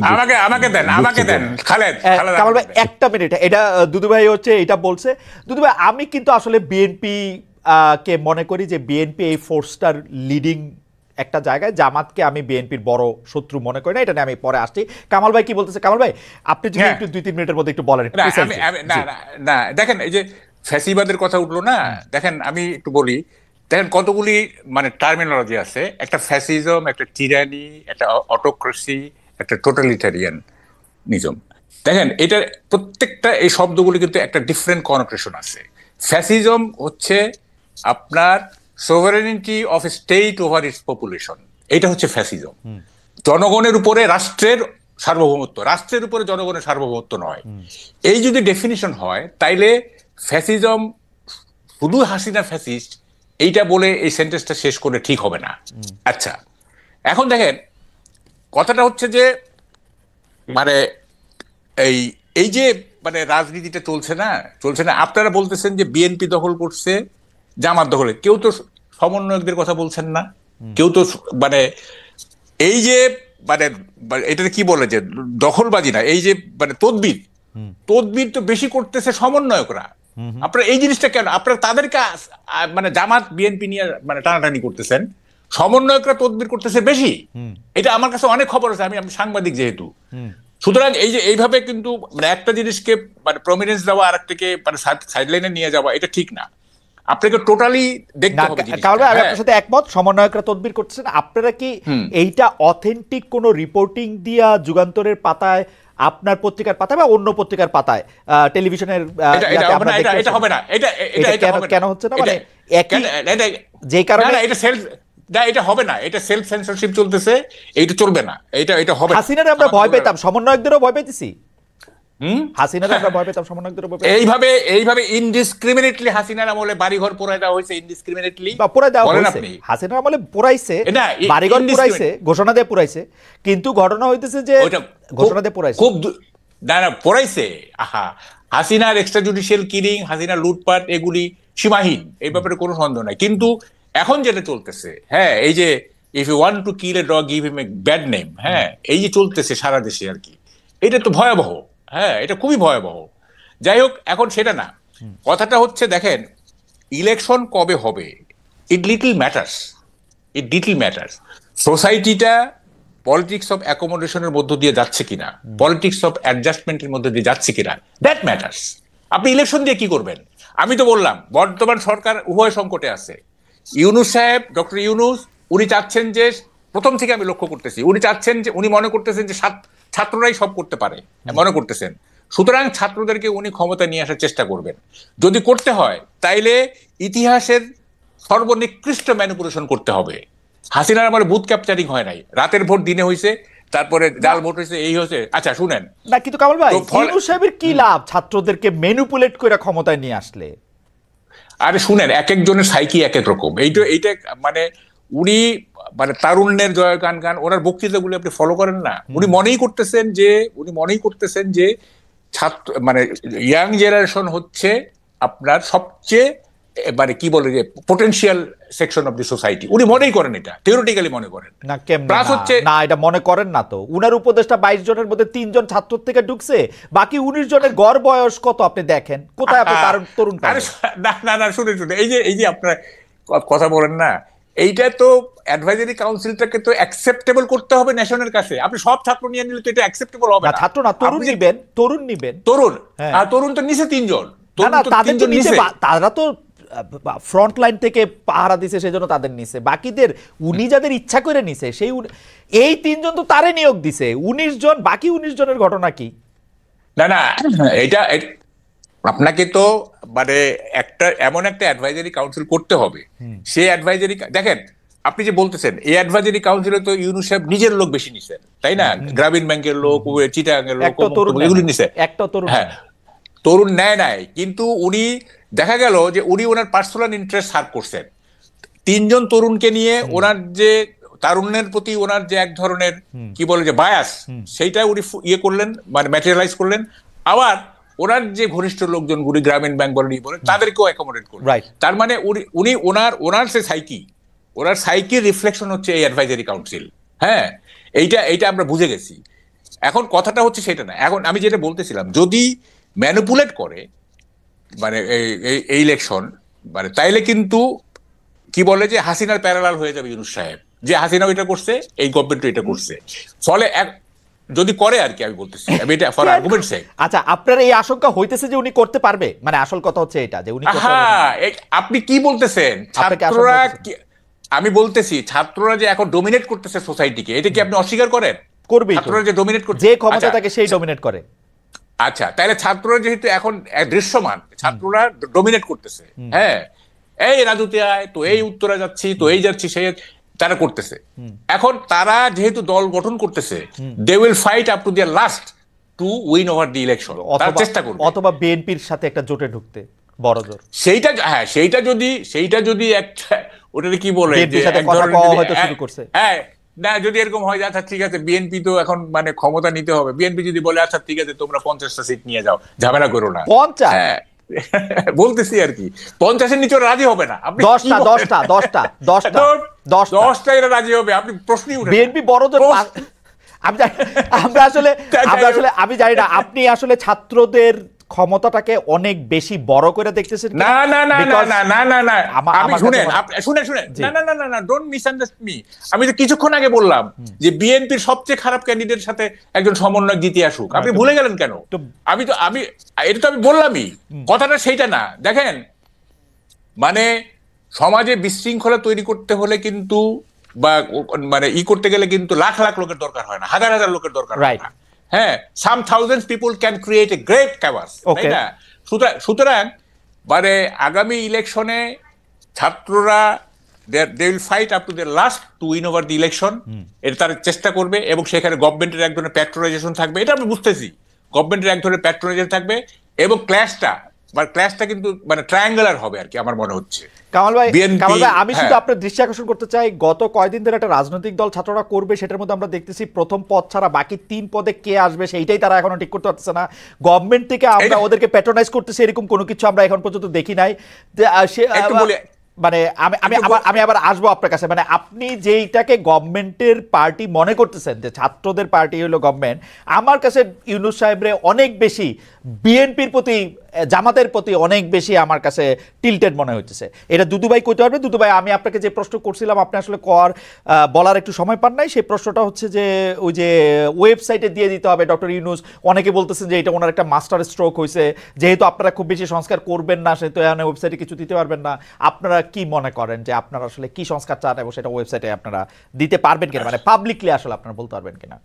আমাকে দেন খালেদ কামাল ভাই একটা মিনিট। এটা দুদু ভাই হচ্ছে এটা বলছে। দুদু ভাই, আমি কিন্তু আসলে বিএনপি কে মনে করি যে বিএনপি এই ফোর্সটার লিডিং একটা জায়গায়, জামাতকে আমি বিএনপির বড় শত্রু মনে করি না, এটা নিয়ে আমি পরে আসছি। কামাল ভাই কি বলতেছে? কামাল ভাই আপনি যদি একটু 2-3 মিনিটের মধ্যে একটু বলেন। না দেখেন, এই যে ফ্যাসিবাদের কথা উঠলো না, দেখেন আমি একটু বলি, দেখেন কতগুলি মানে টার্মিনোলজি আছে, একটা ফ্যাসিজম, একটা টিরানি, একটা অটোক্রেসি, একটা টোটালিটারিয়ানিজম। দেখেন এটা প্রত্যেকটা এই শব্দগুলি কিন্তু একটা ডিফারেন্ট কনোটেশন আছে। ফ্যাসিজম হচ্ছে আপনার sovereignty of state over its population, এটা হচ্ছে ফ্যাসিজম। জনগণের উপরে রাষ্ট্রের সার্বভৌমত্ব, রাষ্ট্রের উপরে জনগণের সার্বভৌমত্ব নয়। এই যদি ডেফিনিশন হয় তাইলে ফ্যাসিজম শুধু হাসিনা ফ্যাসিস্ট এইটা বলে এই সেন্টেন্সটা শেষ করে ঠিক হবে না। আচ্ছা, এখন দেখেন কথাটা হচ্ছে যে মানে এই যে মানে রাজনীতিটা চলছে না, আপনারা বলতেছেন যে বিএনপি দখল করছে, জামাত দখলে, কেউ তো সমন্বয়কদের কথা বলছেন না, কেউ তো মানে এই যে মানে এটা কি বলে যে দখলবাজি না, এই যে মানে তদবির তো বেশি করতেছে সমন্বয়করা। আপনারা এই জিনিসটা কেন আপনারা তাদেরকে মানে জামাত বিএনপি নিয়ে মানে টানাটানি করতেছেন, সমন্বয়করা তদবির করতেছে বেশি? এটা আমার কাছে অনেক খবর আছে, আমি সাংবাদিক যেহেতু। সুতরাং এই যে এইভাবে কিন্তু মানে একটা জিনিসকে মানে প্রমিনেন্স দেওয়া আর একটাকে মানে সাইডলাইনে নিয়ে যাওয়া, এটা ঠিক না। আপনাকে টোটালি দেখতে হবে। কারণ আমি আপনার সাথে একমত, সমন্বয়করা তদবির করতেছেন। আপনারা কি এইটা অথেন্টিক কোন রিপোর্টিং দিয়া যুগান্তরের পাতায়, আপনার পত্রিকার পাতায় বা অন্য পত্রিকার পাতায়, টেলিভিশনের এটা হবে না, কেন হচ্ছে না? মানে যে কারণে এটা হবে না, এটা সেলফ সেন্সরশিপ চলতেছে, এটা চলবে না, এটা হবে। হাসিনার আমরা ভয় পেতাম, সমন্বয়কদেরও ভয় পেতেছি। হাসিনার আমরা ভয় পেতাম, সমন্বয়কদেরও ভয় পেতাম। এইভাবে ইনডিসক্রিমিনেটলি হাসিনার আমলে বাড়িঘর পোড়ায় দেওয়া হয়েছে, ইনডিসক্রিমিনেটলি বা পোড়ায় দেওয়া হয়েছে। হাসিনার আমলে পোড়াইছে, বাড়িঘর পোড়াইছে, ঘোষণা দিয়ে পোড়াইছে, কিন্তু ঘটনা হইতেছে যে ঘোষণা দিয়ে পোড়াইছে, খুব না পোড়াইছে। আহা, হাসিনার এক্সট্রা জুডিশিয়াল কিলিং, হাসিনার লুটপাট, এগুলি সীমাহীন, এই ব্যাপারে কোনো সন্দেহ নাই। কিন্তু এখন যেটা চলতেছে, হ্যাঁ, এই যে if you want to kill a dog give him a bad name, হ্যাঁ, এই যে চলতেছে সারা দেশে আর কি, এটা তো ভয়াবহ। হ্যাঁ, এটা খুবই ভয়াবহ। যাই হোক, এখন সেটা না, কথাটা হচ্ছে দেখেন ইলেকশন কবে হবে, ইট লিটল ম্যাটার্স। সোসাইটিটা পলিটিক্স অফ অ্যাকোমোডেশনের মধ্য দিয়ে যাচ্ছে কিনা, পলিটিক্স অফ অ্যাডজাস্টমেন্টের মধ্যে দিয়ে যাচ্ছে কিনা, দ্যাট ম্যাটার্স। আপনি ইলেকশন দিয়ে কি করবেন? আমি তো বললাম বর্তমান সরকার উভয় সংকটে আছে। ইউনূস সাহেব, ডক্টর ইউনূস, উনি চাচ্ছেন যে, প্রথম থেকে আমি লক্ষ্য করতেছি, উনি চাচ্ছেন যে, উনি মনে করতেছেন যে ছাত্ররাই সব করতে পারে মনে করতেছেন। সুতরাং ছাত্রদেরকে উনি ক্ষমতা নিয়ে আসার চেষ্টা করবেন। যদি করতে হয় তাইলে ইতিহাসের সর্বনিকৃষ্ট ম্যানিপুলেশন করতে হবে। হাসিনার আমার বুথ ক্যাপচারিং হয় নাই, রাতের ভোট দিনে হয়েছে, তারপরে জাল ভোট হয়েছে, এই হয়েছে। আচ্ছা শুনেন না, কিন্তু কামাল ভাই ইউনূস সাহেবের কি লাভ ছাত্রদেরকে ম্যানিপুলেট করে ক্ষমতায় নিয়ে আসলে? আরে শুনেন, এক একজনের সাইকি এক এক রকম। এইটা মানে উনি মানে তারুণ্যের জয়গান গান, ওনার বক্তৃতাগুলো আপনি ফলো করেন না, উনি মনেই করতেছেন যে ছাত্র মানে ইয়াং জেনারেশন হচ্ছে আপনার সবচেয়ে মানে কি বলে যে potential section of the society. উনি মনেই করেন, এটা থিওরিটিক্যালি মনে করেন না। কেমনে প্লাস হচ্ছে না, এটা মনে করেন না তো। উনার উপদেষ্টা 22 জনের মধ্যে 3 জন ছাত্র থেকে ঢুকছে, বাকি 19 জনের গড় বয়স কত আপনি দেখেন, কোথায় আপনি তরুণ পাবেন? না শুনে এই যে আপনারা কথা বলেন না, এইটা তো অ্যাডভাইজারি কাউন্সিলটাকে তো অ্যাকসেপ্টেবল করতে হবে ন্যাশনের কাছে। আপনি সব ছাত্র নিয়ে নিলে তো এটা অ্যাকসেপ্টেবল হবে না। ছাত্র না, তরুণ নিবেন। তরুণ তো নিচে 3 জন, তাদের তো নিচে, তারা তো ফ্রন্ট লাইন থেকে পাহারা দিছে, সেজন্য তাদের নিচে। বাকিদের উনি যাদের ইচ্ছা করে নিছে, সেই এই 3 জন তো তারে নিয়োগ দিছে। 19 জন, বাকি 19 জনের ঘটনা কি? না এটা আপনাকে তো মানে এমন একটা অ্যাডভাইজারি কাউন্সিল করতে হবে। সেই অ্যাডভাইজারি দেখেন, আপনি যে বলতেছেন এই অ্যাডভাইজারি কাউন্সিলে তো ইউনূস সাহেব নিজের লোক বেশি নিছেন, তাই না? গ্রামীণ ব্যাংকের লোক, চিটাগাংয়ের লোক, এগুলি নিছে। হ্যাঁ, তরুণ নেয় নাই, কিন্তু উনি দেখা গেল যে উনি ওনার পার্সোনাল ইন্টারেস্ট সার্ভ করছেন। 3 জন তরুণকে নিয়ে ওনার যে তারুণ্যের প্রতি ওনার যে এক ধরনের কি বলে যে বায়াস, সেইটা উনি করলেন, মানে ম্যাটেরিয়ালাইজ করলেন। আবার ওনার যে ঘনিষ্ঠ লোকজনগুলি গ্রামীণ ব্যাংক বলেন তাদেরকেও অ্যাকোমোডেট করলেন। তার মানে উনি ওনার যে ওনার সাইকির রিফ্লেকশন হচ্ছে এই অ্যাডভাইজারি কাউন্সিল। হ্যাঁ, এইটা আমরা বুঝে গেছি। এখন কথাটা হচ্ছে সেটা না। এখন আমি যেটা বলতেছিলাম, যদি ম্যানিপুলেট করে মানে এই ইলেকশন, মানে তাইলে কিন্তু কি বলে যে হাসিনার প্যারালাল হয়ে যাবে ইউনূস সাহেব, যে হাসিনা এটা করছে, এই গভর্নমেন্ট এটা করছে। ফলে যদি করে আর কি, আমি বলতেছি আমি এটা ফর আর্গুমেন্ট সেক। আচ্ছা, আপনার এই আশঙ্কা হইতেছে যে উনি করতে পারবে, মানে আসল কথা হচ্ছে এটা যে উনি করতে পারবে। হ্যাঁ, আপনি কি বলতেছেন? ছাত্ররা, আমি বলতেছি ছাত্ররা যে এখন ডমিনেট করতেছে সোসাইটিকে, এটা কি আপনি অস্বীকার করেন? করবেই, ছাত্ররা যে ডমিনেট করছে, যে ক্ষমতা থাকে সেই ডমিনেট করে। আচ্ছা, তাহলে ছাত্ররা যেহেতু এখন দৃশ্যমান, ছাত্ররা ডমিনেট করতেছে। হ্যাঁ, এই রাজুতে আয় তো, এই উত্তরা যাচ্ছি তো, এই যাচ্ছি, সেই তারা করতেছে। এখন তারা যেহেতু দল গঠন করতেছে, they will fight up to their last to win over the election. তারা চেষ্টা করবে, অথবা বিএনপির সাথে একটা জোটে ঢুকতে বড় জোর। সেইটা হ্যাঁ, সেইটা যদি একটা ওটাকে কি বলে যে এক ধরনের হয়তো শুরু করছে। হ্যাঁ, না যদি এরকম হয়, আচ্ছা ঠিক আছে, বিএনপি তো এখন মানে ক্ষমতা নিতে হবে, বিএনপি যদি বলে আচ্ছা ঠিক আছে তোমরা 50টা সিট নিয়ে যাও, ঝামেলা করো না। 50? হ্যাঁ, বলতেছি আর কি, 50-এর নিচে রাজি হবে না। আপনি 10টা এরা রাজি হবে, আপনি প্রশ্নই উঠে। বিএনপি বড় জোর। আমি জানি না আপনি আসলে ছাত্রদের ক্ষমতাটাকে অনেক বেশি বড় করে দেখতেছেন। না, আমি শুনেন না, ডোন্ট মিসআন্ডারস্ট্যান্ড মি। আমি তো কিছুক্ষণ আগে বললাম যে বিএনপির সবচেয়ে খারাপ ক্যান্ডিডেট সাথে একজন সমন্বয়ক জিতে আসুক। আপনি ভুলে গেলেন কেন? এটা তো আমি বললামই, কথাটা সেইটা না। দেখেন, মানে সমাজে বিশৃঙ্খলা তৈরি করতে হলে কিন্তু বা মানে করতে গেলে কিন্তু লাখ লাখ লোকের দরকার হয় না, হাজার হাজার লোকের দরকার হয় না। হ্যাঁ, some thousands people can create a great chaos, তাই না? সুতরাং মানে আগামী ইলেকশনে ছাত্ররা they will fight up to their last to win over the election. এটা তারা চেষ্টা করবে, এবং সেখানে গভর্নমেন্টের এক ধরনের প্যাট্রোনাইজেশন থাকবে, এটা আমি বুঝতেছি। গভর্নমেন্টের এক ধরনের প্যাট্রোনাইজেশন থাকবে, এবং ক্ল্যাশটা কিন্তু মানে ট্রায়াঙ্গুলার হবে আর কি, আমার মনে হচ্ছে। কামাল ভাই, আমি শুধু আপনার দৃষ্টি আকর্ষণ করতে চাই, গত কয়েকদিন ধরে একটা রাজনৈতিক দল ছাত্ররা করবে, সেটার মধ্যে আমরা দেখতেছি প্রথম পদ ছাড়া বাকি 3 পদে কে আসবে সেইটাই তারা এখনো ঠিক করতে পারতেছে না। গভর্নমেন্ট থেকে আমরা ওদেরকে প্যাট্রোনাইজ করতেছি, এরকম কোনো কিছু আমরা এখন পর্যন্ত দেখি নাই। মানে আমি আবার আসবো আপনার কাছে। মানে আপনি যেইটাকে গভর্নমেন্টের পার্টি মনে করতেছেন, যে ছাত্রদের পার্টি হলো গভর্নমেন্ট, আমার কাছে ইউনূস সাহেবরে অনেক বেশি বিএনপির প্রতি, জামাতের প্রতি অনেক বেশি আমার কাছে টিল্টেড মনে হচ্ছে। এটা দুদুভাই কইতে পারবে। দুদুভাই, আমি আপনাকে যে প্রশ্ন করছিলাম আপনি আসলে বলার একটু সময় পান নাই। সেই প্রশ্নটা হচ্ছে যে ওই যে ওয়েবসাইটে দিয়ে দিতে হবে ডক্টর ইউনূস, অনেকে বলতেছেন যে এটা ওনার একটা মাস্টার স্ট্রোক হয়েছে, যেহেতু আপনারা খুব বেশি সংস্কার করবেন না, সেহেতু এখানে ওয়েবসাইটে কিছু দিতে পারবেন না। আপনারা কি মনে করেন যে আপনারা আসলে কি সংস্কার চান, এবং সেটা ওয়েবসাইটে আপনারা দিতে পারবেন কিনা, মানে পাবলিকলি আসলে আপনারা বলতে পারবেন কিনা?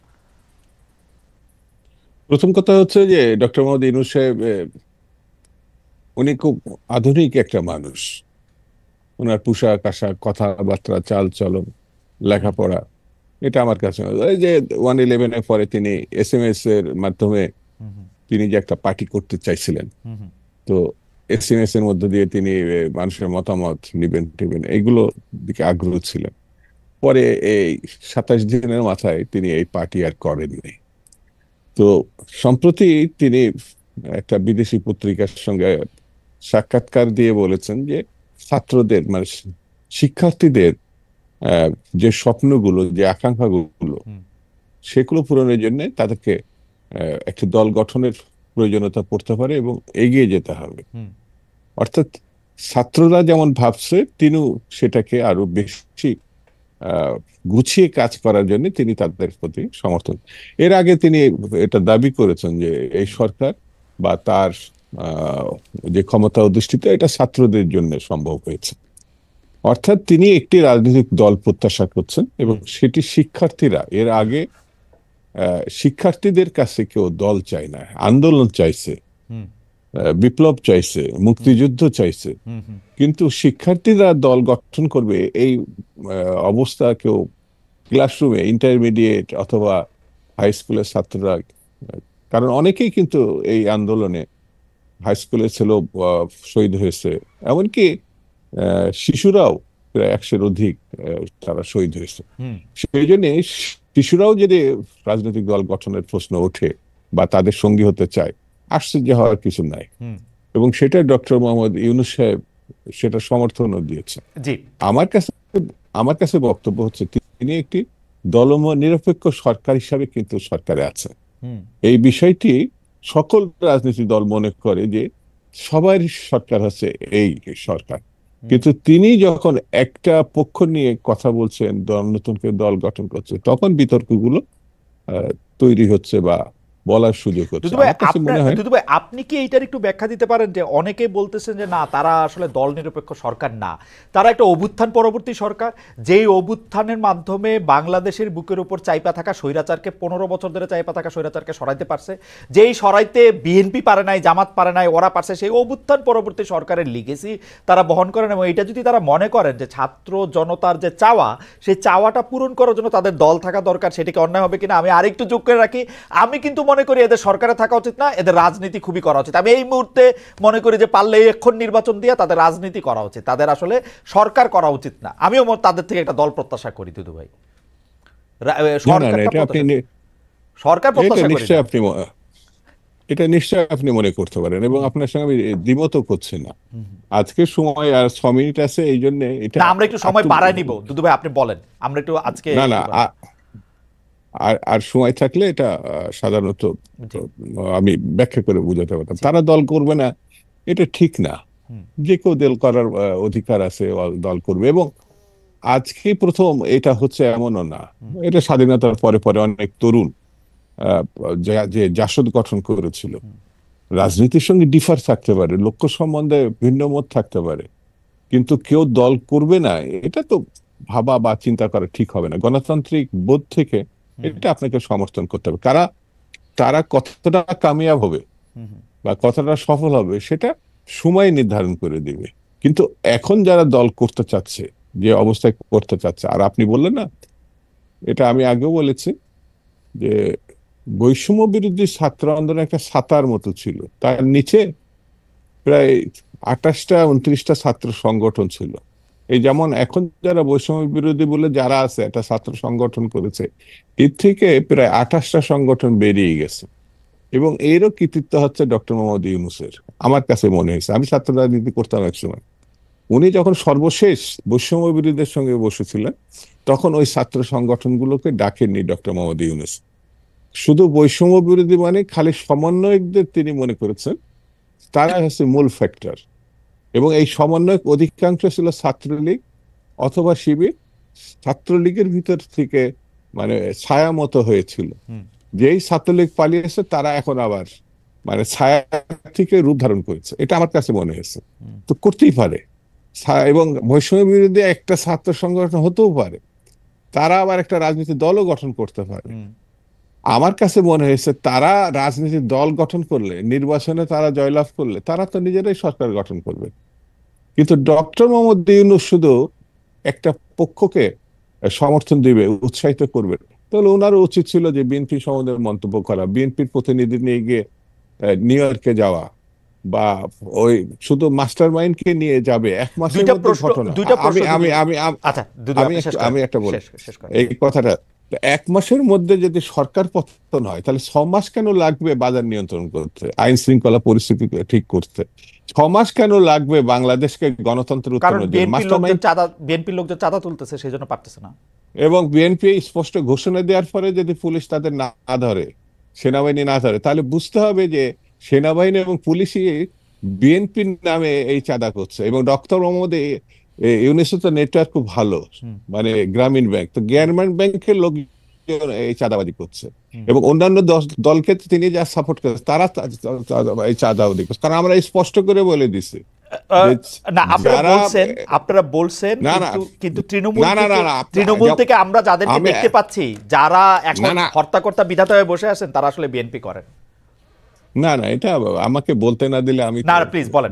প্রথম কথা হচ্ছে যে ডক্টর মোহাম্মদ ইউনূস সাহেব উনি খুব আধুনিক একটা মানুষ। ওনার পোশাক আশাক, কথাবার্তা, চাল চলন, হুম, লেখাপড়া, এটা আমার কাছে এই যে 111-এর পরে তিনি SMS এর মাধ্যমে হুম, হুম, তিনি যে একটা পার্টি করতে চাইছিলেন, হুম, হুম, তো SMS এর মধ্যে দিয়ে তিনি মানুষের মতামত নিবেন টিবেন, এগুলো দিকে আগ্রহ ছিলেন। পরে এই 27 দিনের মাথায় তিনি এই পার্টি আর করেননি। তো সম্প্রতি তিনি একটা বিদেশি পত্রিকার সঙ্গে সাক্ষাৎকার দিয়ে বলেছেন যে ছাত্রদের মানে শিক্ষার্থীদের আহ, যে স্বপ্নগুলো, যে আকাঙ্ক্ষাগুলো, হুম, সেগুলো পূরণের জন্য তাদেরকে একটি দল গঠনের প্রয়োজনীয়তা পড়তে পারে এবং এগিয়ে যেতে হবে। হুম, অর্থাৎ ছাত্ররা যেমন ভাবছে, তিনিও সেটাকে আরো বেশি আহ, গুছিয়ে কাজ করার জন্য তিনি তাদের প্রতি সমর্থন। এর আগে তিনি এটা দাবি করেছেন যে এই সরকার বা তার আহ, যে ক্ষমতা অধিষ্ঠিত, এটা ছাত্রদের জন্য সম্ভব হয়েছে। অর্থাৎ তিনি একটি রাজনৈতিক দল প্রত্যাশা করছেন এবং হুম, সেটি শিক্ষার্থীরা, এর আগে শিক্ষার্থীদের কাছে কেউ দল চায় না, আন্দোলন চাইছে, হুম, বিপ্লব চাইছে, হুম, মুক্তিযুদ্ধ চাইছে। হুম, হুম, কিন্তু শিক্ষার্থীরা দল গঠন করবে এই অবস্থা কেউ ক্লাসরুমে, ইন্টারমিডিয়েট অথবা হাই স্কুলের ছাত্ররা, কারণ অনেকেই কিন্তু এই আন্দোলনে হাই স্কুলের ছেলেও শহীদ হয়েছে, এমনকি শিশুরাও প্রায় 100-এর অধিক তারা শহীদ হয়েছে। হুম, সেই জন্য শিশুরাও যদি রাজনৈতিক দল গঠনের প্রশ্ন ওঠে বা তাদের সঙ্গী হতে চায়, আশ্চর্য হওয়ার কিছু নাই। হুম, এবং সেটা ডক্টর মোহাম্মদ ইউনূস সাহেব সেটা সমর্থনও দিয়েছে। জি, আমার কাছে আমার কাছে বক্তব্য হচ্ছে তিনি একটি নিরপেক্ষ সরকার হিসাবে কিন্তু সরকারে আছে। হুম, এই বিষয়টি সকল রাজনৈতিক দল মনে করে যে সবার সরকার হচ্ছে এই সরকার। হুম, কিন্তু তিনি যখন একটা পক্ষ নিয়ে কথা বলছেন, নতুন করে দল গঠন করছে, তখন বিতর্কগুলো আহ, তৈরি হচ্ছে বা বলার সুযোগ হচ্ছে। দুদু ভাই আমার কাছে আপনার, মনে হয় দুদু ভাই আপনি কি এইটার একটু ব্যাখ্যা দিতে পারেন যে অনেকেই বলতেছেন যে না, তারা আসলে দল নিরপেক্ষ সরকার না, তারা একটা অভ্যুত্থান পরবর্তী সরকার, যেই অভ্যুত্থানের মাধ্যমে বাংলাদেশের বুকের উপর চাইপা থাকা স্বৈরাচারকে, 15 বছর ধরে চাইপা থাকা স্বৈরাচারকে সরাইতে পারছে, যেই সরাইতে বিএনপি পারে নাই, জামাত পারে নাই, ওরা পারছে, সেই অভ্যুত্থান পরবর্তী সরকারের লিগেসি তারা বহন করেন। এবং এটা যদি তারা মনে করেন যে ছাত্র জনতার যে চাওয়া, সেই চাওয়াটা পূরণ করার জন্য তাদের দল থাকা দরকার, সেটিকে অন্যায় হবে কিনা আমি আরেকটু যোগ করে রাখি। আমি কিন্তু মনে করি এদের সরকারে থাকা উচিত না, এদের রাজনীতি খুবই করা উচিত। আমি এই মুহূর্তে মনে করি যে পারলে এখন নির্বাচন দিয়ে তাদের রাজনীতি করা উচিত, তাদের আসলে সরকার করা উচিত না। আমিও তাদের থেকে একটা দল প্রত্যাশা করি দুদু ভাই, না না না, সরকারটা এটা আপনি প্রত্যাশা, সরকার এটা প্রত্যাশা করি নিশ্চয়ই না। আপনি এটা নিশ্চয়ই আপনি মনে করতে পারেন এবং আপনার সঙ্গে আমি দ্বিমতও করছি না। আজকের সময় আর 6 মিনিট আছে, এই জন্য এটা না, আমরা একটু আর সময় একটু বাড়ায় নিব দুদু ভাই, আপনি বলেন, আমরা একটু আজকে না না একটু বাড়াই। আর আর সময় থাকলে এটা সাধারণত জি, আমি ব্যাখ্যা করে বোঝাতে পারতাম। জি, তারা দল করবে না, এটা ঠিক না। হুম, যে কেউ দল করার অধিকার আছে, দল করবে। এবং আজকে প্রথম এটা হচ্ছে এমনও না, হুম, এটা স্বাধীনতার পরে পরে অনেক তরুণ আহ, যে জাসদ গঠন করেছিল। হুম, রাজনীতির সঙ্গে ডিফার থাকতে পারে, লক্ষ্য সম্বন্ধে ভিন্ন মত থাকতে পারে, কিন্তু কেউ দল করবে না এটা তো ভাবা বা চিন্তা করা ঠিক হবে না। গণতান্ত্রিক বোধ থেকে হুম, এটা আপনাকে সমর্থন করতে হবে। তারা কতটা কামিয়াব হবে হুম, হুম, বা কতটা সফল হবে সেটা সময় নির্ধারণ করে দিবে। কিন্তু এখন যারা দল করতে চাচ্ছে, যে অবস্থায় করতে চাচ্ছে, আর আপনি বললেন না, এটা আমি আগেও বলেছি যে বৈষম্য বিরোধী ছাত্র আন্দোলন একটা ছাতার মতো ছিল, তার নিচে প্রায় 28টা 29টা ছাত্র সংগঠন ছিল। এই যেমন এখন যারা বৈষম্য বিরোধী বলে যারা আছে, একটা ছাত্র সংগঠন করেছে, এর থেকে প্রায় 28টা সংগঠন বেরিয়ে গেছে। এবং এরও কৃতিত্ব হচ্ছে ডক্টর মোহাম্মদ ইউনূসের। আমার কাছে মনে হয়েছে, আমি ছাত্র রাজনীতি করতাম একসময়, উনি যখন সর্বশেষ বৈষম্য বিরোধীদের সঙ্গে বসেছিলেন, তখন ওই ছাত্র সংগঠনগুলোকে ডাকেননি ডক্টর মোহাম্মদ ইউনূস। শুধু বৈষম্য বিরোধী মানে খালি সমন্বয়কদের তিনি মনে করেছেন তারা হচ্ছে মূল ফ্যাক্টর। এবং এই সমন্বয়ক অধিকাংশ ছিল ছাত্রলীগ অথবা শিবির। ছাত্রলীগের ভিতর থেকে মানে ছায়া মতো হয়েছিল, হুম, যেই ছাত্রলীগ পালিয়েছে তারা এখন আবার মানে ছায়া থেকে রূপ ধারণ করেছে, এটা আমার কাছে মনে হয়েছে। হুম, তো করতেই পারে, এবং বৈষম্য বিরোধী একটা ছাত্র সংগঠন হতেও পারে, তারা আবার একটা রাজনৈতিক দলও গঠন করতে পারে। হুম, আমার কাছে মনে হয়েছে তারা রাজনীতির দল গঠন করলে, নির্বাচনে তারা জয়লাভ করলে, তারা তো নিজেরাই সরকার গঠন করবে। কিন্তু ডক্টর মোহাম্মদ ইউনূস শুধু একটা পক্ষকে সমর্থন দিবে, উৎসাহিত করবে। তাহলে ওনারও উচিত ছিল যে বিএনপি সম্বন্ধে মন্তব্য করা, বিএনপির প্রতিনিধি নিয়ে গিয়ে নিউ ইয়র্কে যাওয়া, বা ওই শুধু মাস্টার মাইন্ডকে নিয়ে যাবে এক মাসের মধ্যে ঘটনা। আমি একটা বলি এই কথাটা, এক মাসের মধ্যে যদি সরকার পতন হয় তাহলে 6 মাস কেন লাগবে বাজার নিয়ন্ত্রণ করতে, আইন শৃঙ্খলা পরিস্থিতি ঠিক করতে? 6 মাস কেন লাগবে বাংলাদেশকে গণতন্ত্র উত্তরণের জন্য? বিএনপির লোকজন চাঁদা তুলতেছে, সেই জন্য পারতেছে না। এবং বিএনপি স্পষ্ট ঘোষণা দেওয়ার পরে যদি পুলিশ তাদের না ধরে, সেনাবাহিনী না ধরে, তাহলে বুঝতে হবে যে সেনাবাহিনী এবং পুলিশই বিএনপির নামে এই চাঁদা করছে। এবং ডক্টর মোহাম্মদ ইউনূসের তো নেটওয়ার্ক খুব ভালো, মানে গ্রামীণ ব্যাংক, তো গ্রামীণ ব্যাংকের লোক এই চাঁদাবাজি করছে, এবং অন্যান্য দলকে তিনি যা সাপোর্ট করছে তারা এই চাঁদাবাজি করছে। কারণ আমরা স্পষ্ট করে বলে দিছি না, আপনারা বলছেন কিন্তু তৃণমূল থেকে আমরা যাদেরকে দেখতে পাচ্ছি, যারা এখন হর্তাকর্তা বিধাতা হয়ে বসে আছেন, তারা আসলে বিএনপি করেন। না, এটা আমাকে বলতে না দিলে আমি না, প্লিজ বলেন।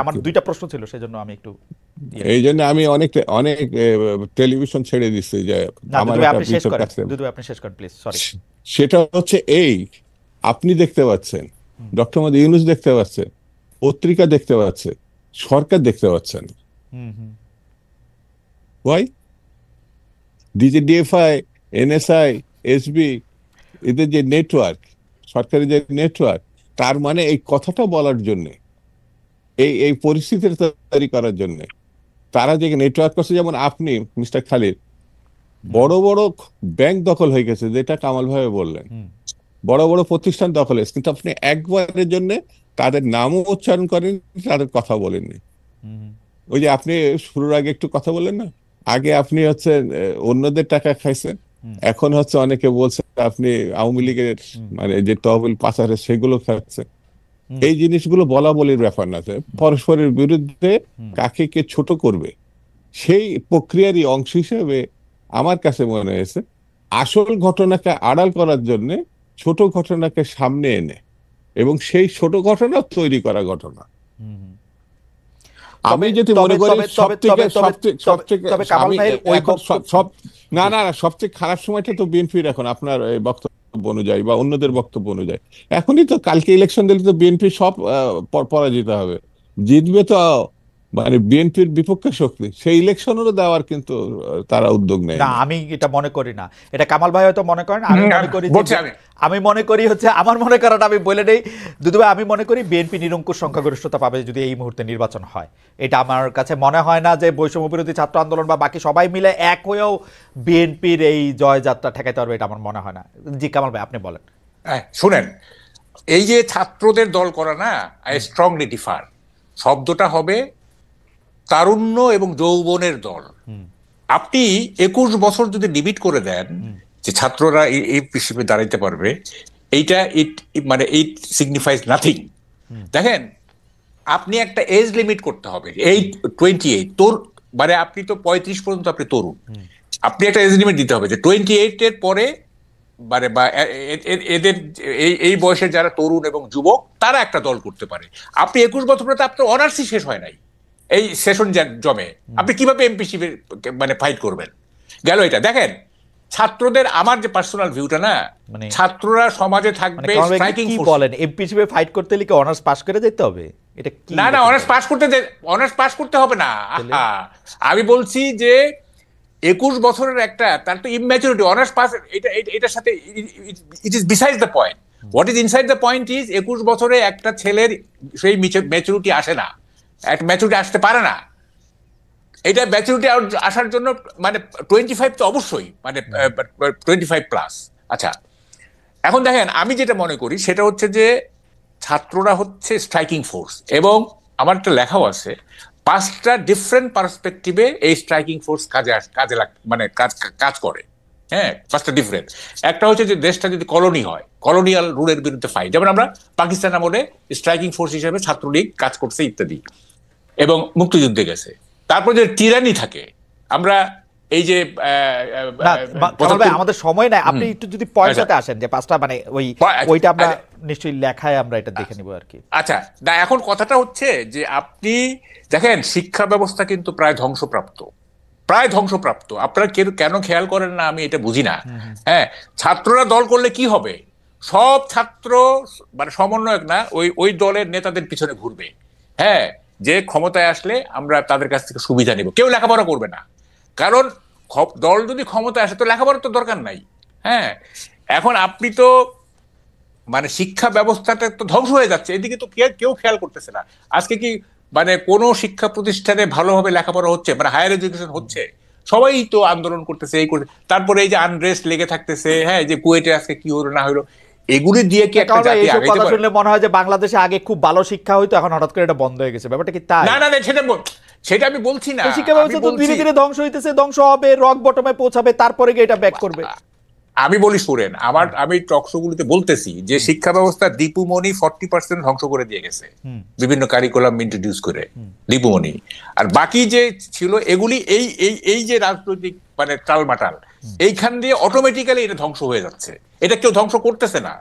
আমার দুইটা প্রশ্ন ছিল, সেজন্য আমি একটু এই জন্য আমি অনেক টেলিভিশন ছেড়ে দিচ্ছি যে আমার আপনি শেষ করেন প্লিজ। সরি। সেটা হচ্ছে এই, আপনি দেখতে পাচ্ছেন, ডক্টর মোহাম্মদ ইউনূস দেখতে পাচ্ছেন, পত্রিকা দেখতে পাচ্ছে, সরকার দেখতে পাচ্ছেন। ওয়াই? ডিজিডিএফআই, এনএসআই, এসবি, এদের যে নেটওয়ার্ক, সরকারি যে নেটওয়ার্ক, তার মানে এই কথাটা বলার জন্য, এই পরিস্থিতির তৈরি করার জন্য তারা যে নেটওয়ার্ক করছে। যেমন আপনি মিস্টার খালিদ, বড় বড় ব্যাংক দখল হয়ে গেছে, যেটা কামাল ভাই বললেন, বড় বড় প্রতিষ্ঠান দখল হয়েছে, কিন্তু আপনি একবারের জন্য তাদের নামও উচ্চারণ করেন, তাদের কথা বলেননি। ওই যে আপনি শুরুর আগে একটু কথা বললেন না, আগে আপনি হচ্ছে অন্যদের টাকা খাইছেন, এখন হচ্ছে অনেকে বলছে আপনি আওয়ামী লীগের মানে যে তহবিল পাচারে সেগুলো খাচ্ছেন। এই জিনিসগুলো বলা বলির ব্যাপার না, পরস্পরের বিরুদ্ধে কাকে কে ছোট করবে সেই প্রক্রিয়ারই অংশ হিসেবে আমার কাছে মনে হয়েছে আসল ঘটনাকে আড়াল করার জন্য ছোট ঘটনাকে সামনে এনে, এবং সেই ছোট ঘটনা তৈরি করা ঘটনা। আমি যদি মনে করি সবচেয়ে খারাপ সময়টা তো বিএনপির এখন, আপনার বক্তব্য অনুযায়ী বা অন্যদের বক্তব্য অনুযায়ী, এখনই তো, কালকে ইলেকশন দিলে তো বিএনপি সব পরাজিত হবে, জিতবে তো মানে বিএনপির বিপক্ষে শক্তি, সেই ইলেকশনেরও দেওয়ার কিন্তু তারা উদ্যোগ নেয় না। আমি এটা মনে করি না, এটা কামাল ভাই হয়তো মনে করেন, আমি মনে করি হচ্ছে আমার মনে করাটা আমি বলে নেই দুদু ভাই, আমি মনে করি বিএনপি নিরঙ্কুশ সংখ্যাগরিষ্ঠতা পাবে যদি এই মুহূর্তে নির্বাচন হয়। এটা আমার কাছে মনে হয় না যে বৈষম্য বিরোধী ছাত্র আন্দোলন বা বাকি সবাই মিলে এক হয়েও বিএনপির এই জয়যাত্রা ঠেকাইতে পারবে, এটা আমার মনে হয় না। জি কামাল ভাই, আপনি বলেন। শুনেন, এই যে ছাত্রদের দল করা না, আই স্ট্রংলি ডিফার, শব্দটা হবে তারুণ্য এবং যৌবনের দল। আপনি 21 বছর যদি লিমিট করে দেন যে ছাত্ররা এই হিসেবে দাঁড়াইতে পারবে, এইটা মানে ইট সিগনিফাইজ নাথিং। দেখেন, আপনি একটা এজ লিমিট করতে হবে, 28 তোর মানে আপনি তো 35 পর্যন্ত আপনি তরুণ, আপনি একটা এজ লিমিট দিতে হবে যে 28 এর পরে মানে বা এদের এই বয়সের যারা তরুণ এবং যুবক তারা একটা দল করতে পারে। আপনি 21 বছর পরে আপনার অনার্সই শেষ হয় নাই, এই সেশন জমে আপনি কিভাবে এমপিসি মানে ফাইট করবেন? গেল এটা। দেখেন, ছাত্রদের আমার যে পার্সোনাল ভিউটা না, ছাত্ররা সমাজে থাকবে স্ট্রাইকিং ফোর্স। বলেন এমপিসি ফাইট করতে হলে কি অনার্স পাস করে যেতে হবে? এটা কি? না, অনার্স পাস করতে হবে না। আমি বলছি যে 21 বছরের একটা, তার তো ইম্যাচুরিটি, অনার্স পাস এটার সাথে it is beside the point. What is inside the point is 21 বছরে একটা ছেলের সেই ম্যাচুরিটি আসে না, একটা ম্যাচুরিটি আসতে পারে না। এটা ম্যাচুরিটি আসার জন্য মানে 25 তো অবশ্যই, মানে 25+। আচ্ছা, এখন দেখেন, আমি যেটা মনে করি সেটা হচ্ছে যে ছাত্ররা হচ্ছে স্ট্রাইকিং ফোর্স, এবং আমার একটা লেখাও আছে, 5টা ডিফারেন্ট পার্সপেক্টিভে এই স্ট্রাইকিং ফোর্স কাজ করে। হ্যাঁ, 5টা ডিফারেন্ট। একটা হচ্ছে যে দেশটা যদি কলোনি হয়, কলোনিয়াল রুলের বিরুদ্ধে ফাইট, যেমন আমরা পাকিস্তান আমলে স্ট্রাইকিং ফোর্স হিসেবে ছাত্রলীগ কাজ করছে ইত্যাদি, এবং মুক্তিযুদ্ধে গেছে। তারপর যে টিরানি থাকে, আমরা এই যে কামাল ভাই আমাদের সময় নাই, আপনি একটু যদি পয়েন্টটাতে আসেন যে পাঁচটা মানে ওইটা আমরা নিশ্চয়ই লেখায় আমরা এটা দেখে নিব আর কি। আচ্ছা, না এখন কথাটা হচ্ছে যে আপনি দেখেন শিক্ষা ব্যবস্থা কিন্তু প্রায় ধ্বংসপ্রাপ্ত। আপনারা কেন খেয়াল করেন না আমি এটা বুঝি না। হ্যাঁ, ছাত্ররা দল করলে কি হবে, সব ছাত্র মানে সমন্বয়ক না ওই দলের নেতাদের পিছনে ঘুরবে। হ্যাঁ, যে ক্ষমতায় আসলে আমরা তাদের কাছ থেকে সুবিধা নিব, কেউ লেখাপড়া করবে না। কারণ দল যদি ক্ষমতায় আসে তো লেখাপড়ার তো দরকার নাই। হ্যাঁ, এখন আপনি তো মানে শিক্ষা ব্যবস্থাটা তো ধ্বংস হয়ে যাচ্ছে, এদিকে তো কেউ খেয়াল করতেছে না। আজকে কি মানে কোনো শিক্ষা প্রতিষ্ঠানে ভালোভাবে লেখাপড়া হচ্ছে, মানে হায়ার এডুকেশন হচ্ছে? সবাই তো আন্দোলন করতেছে, এই করতে, তারপরে এই যে আনরেস্ট লেগে থাকতেছে, হ্যাঁ, যে কুয়েটে আজকে কি হলো না হলো, এগুলি দিয়ে কি একটা জাতি আগাইতে কথা পারে? শুনলে মনে হয় যে বাংলাদেশে আগে খুব ভালো শিক্ষা হইতো, এখন হঠাৎ করে এটা বন্ধ হয়ে গেছে, ব্যাপারটা কি তাই? না, সেটা আমি বলছি না। শিক্ষা ব্যবস্থা তো ধীরে ধীরে ধ্বংস হইতেছে, ধ্বংস হবে, রক বটমে পৌঁছাবে, তারপরে গিয়ে এটা ব্যাক করবে। আমি বলি শুনেন, আমি টকশোগুলিতে বলতেছি যে শিক্ষা ব্যবস্থা দীপুমণি 40% ধ্বংস করে দিয়ে গেছে বিভিন্ন কারিকুলাম ইন্ট্রোডিউস করে, দীপুমণি। আর বাকি যে ছিল এগুলি এই যে রাজনৈতিক মানে টালমাটাল, এইখান দিয়ে অটোমেটিক্যালি এটা ধ্বংস হয়ে যাচ্ছে। এটা কেউ ধ্বংস করতেছে না,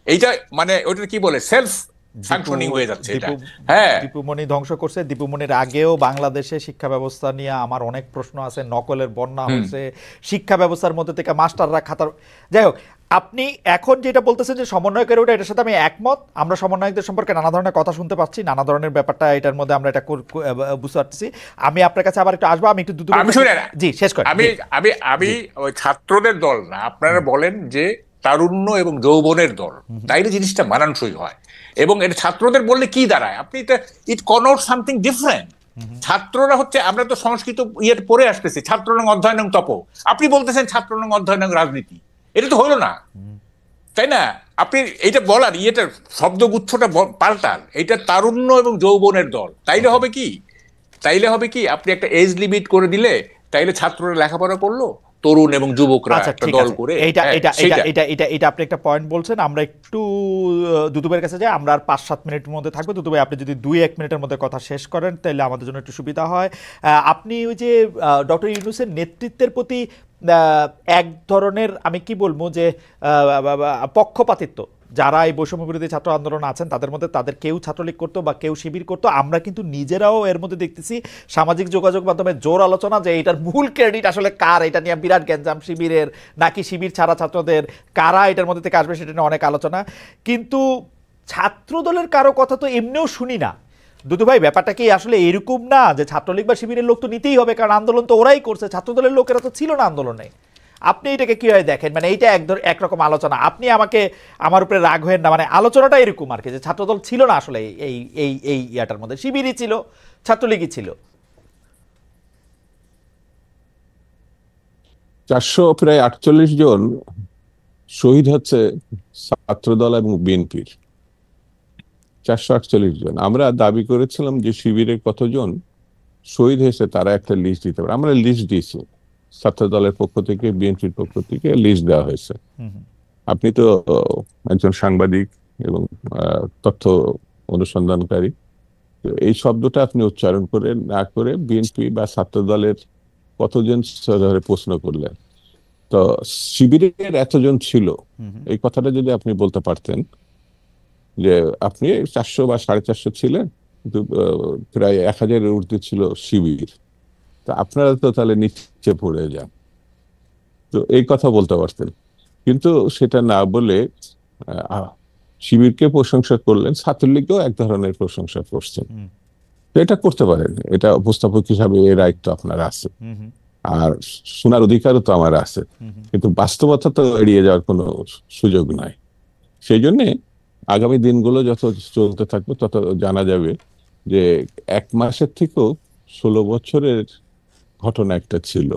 এইটা মানে ওটা কি বলে সেলফ ফাংশনিং হয়ে যাচ্ছে এটা। হ্যাঁ, দীপুমণি ধ্বংস করছে। দীপুমণির আগেও বাংলাদেশে শিক্ষা ব্যবস্থা নিয়ে আমার অনেক প্রশ্ন আছে, নকলের বন্যা হয়েছে শিক্ষা ব্যবস্থার মধ্যে থেকে, মাস্টাররা খাতার, যাই হোক। আপনি এখন যেটা বলতেছেন যে সমন্বয়কের ওটা, এটার সাথে আমি একমত। আমরা সমন্বয়কদের সম্পর্কে নানা ধরনের কথা শুনতে পাচ্ছি, নানা ধরনের ব্যাপারটা এটার মধ্যে আমরা এটা বুঝতে পারতেছি। আমি আপনার কাছে আবার একটু আসবো, আমি একটু জি শেষ করি। আমি ওই ছাত্রদের দল না, আপনারা বলেন যে তারুণ্য এবং যৌবনের দল, তাইলে জিনিসটা মানানসই হয়। এবং এটা ছাত্রদের বললে কি দাঁড়ায়, আপনি ইট কনোট সামথিং ডিফারেন্ট। ছাত্ররা হচ্ছে, আমরা তো সংস্কৃত ইয়ে পড়ে আসতেছি, ছাত্রনং অধ্যয়নং তপ, আপনি বলতেছেন ছাত্রনং অধ্যয়নং রাজনীতি, এটা তো হলো না, তাই না? আপনি এটা বলার ইয়েটার শব্দগুচ্ছটা পাল্টান, এটা তারুণ্য এবং যৌবনের দল। তাইলে হবে কি আপনি একটা এজ লিমিট করে দিলে, তাইলে ছাত্ররা লেখাপড়া করলো, তরুণ এবং যুবকরা একটা দল করে। এটা আপনি একটা পয়েন্ট বলছেন। আমরা একটু দুদুবের কাছে যাই, আমরা আর 5-7 মিনিটের মধ্যে থাকবো। দুদুবে, আপনি যদি 2-1 মিনিটের মধ্যে কথা শেষ করেন তাহলে আমাদের জন্য একটু সুবিধা হয়। আপনি ওই যে ডক্টর ইউনূসের নেতৃত্বের প্রতি এক ধরনের, আমি কি বলবো যে পক্ষপাতিত্ব, যারা এই বৈষম্য বিরোধী ছাত্র আন্দোলন আছেন তাদের মধ্যে, তাদের কেউ ছাত্রলীগ করতো বা কেউ শিবির করতো, আমরা কিন্তু নিজেরাও এর মধ্যে দেখতেছি সামাজিক যোগাযোগ মাধ্যমে জোর আলোচনা যে এটার মূল ক্রেডিট আসলে কার, এটা নিয়ে বিরাট গ্যাঞ্জাম, শিবিরের নাকি শিবির ছাড়া ছাত্রদের, কারা এটার মধ্যে থেকে আসবে সেটা নিয়ে অনেক আলোচনা। কিন্তু ছাত্রদলের কারো কথা তো এমনিও শুনি না। দুদু ভাই, ব্যাপারটা কি আসলে এরকম না যে ছাত্রলীগ বা শিবিরের লোক তো নিতেই হবে, কারণ আন্দোলন তো ওরাই করছে, ছাত্রদলের লোকেরা তো ছিল না আন্দোলনে? আপনি এটাকে কিভাবে দেখেন? মানে এইটা একরকম আলোচনা, আপনি আমার উপরে রাগ হয়েন না, মানে আলোচনাটা এরকম আর কি, যে ছাত্রদল ছিল না আসলে এই ইয়াটার মধ্যে, শিবিরই ছিল, ছাত্রলীগই ছিল। 448 জন শহীদ হচ্ছে ছাত্রদল এবং বিএনপির, 448 জন। আমরা দাবি করেছিলাম যে শিবিরের কতজন শহীদ হয়েছে তারা একটা লিস্ট দিতে পারে, আমরা লিস্ট দিয়েছি, ছাত্র দলের পক্ষ থেকে বিএনপির পক্ষ থেকে লিস্ট দেওয়া হয়েছে। আপনি তো একজন সাংবাদিক এবং তথ্য অনুসন্ধানকারী, এই শব্দটা আপনি উচ্চারণ করে না করে বিএনপি বা ছাত্র দলের কতজন ধরে প্রশ্ন করলেন, তো শিবিরের এতজন ছিল, এই কথাটা যদি আপনি বলতে পারতেন যে আপনি 400 বা 450 ছিলেন, কিন্তু প্রায় 1000-এর ঊর্ধ্বে ছিল শিবির, তো আপনারা তো তাহলে নিচে পড়ে যান, তো এই কথা বলতে পারতেন। কিন্তু সেটা না বলে শিবিরকে প্রশংসা করলেন, ছাত্রলীগকেও এক ধরনের প্রশংসা করছেন। তো এটা করতে পারেন, এটা উপস্থাপক হিসাবে এর দায়িত্ব আপনার আছে, আর শোনার অধিকারও তো আমার আছে, কিন্তু বাস্তবতা তো এড়িয়ে যাওয়ার কোনো সুযোগ নাই। সেই জন্যে আগামী দিনগুলো যত চলতে থাকবে তত জানা যাবে যে 1 মাসের থেকেও 16 বছরের ঘটনা একটা ছিল।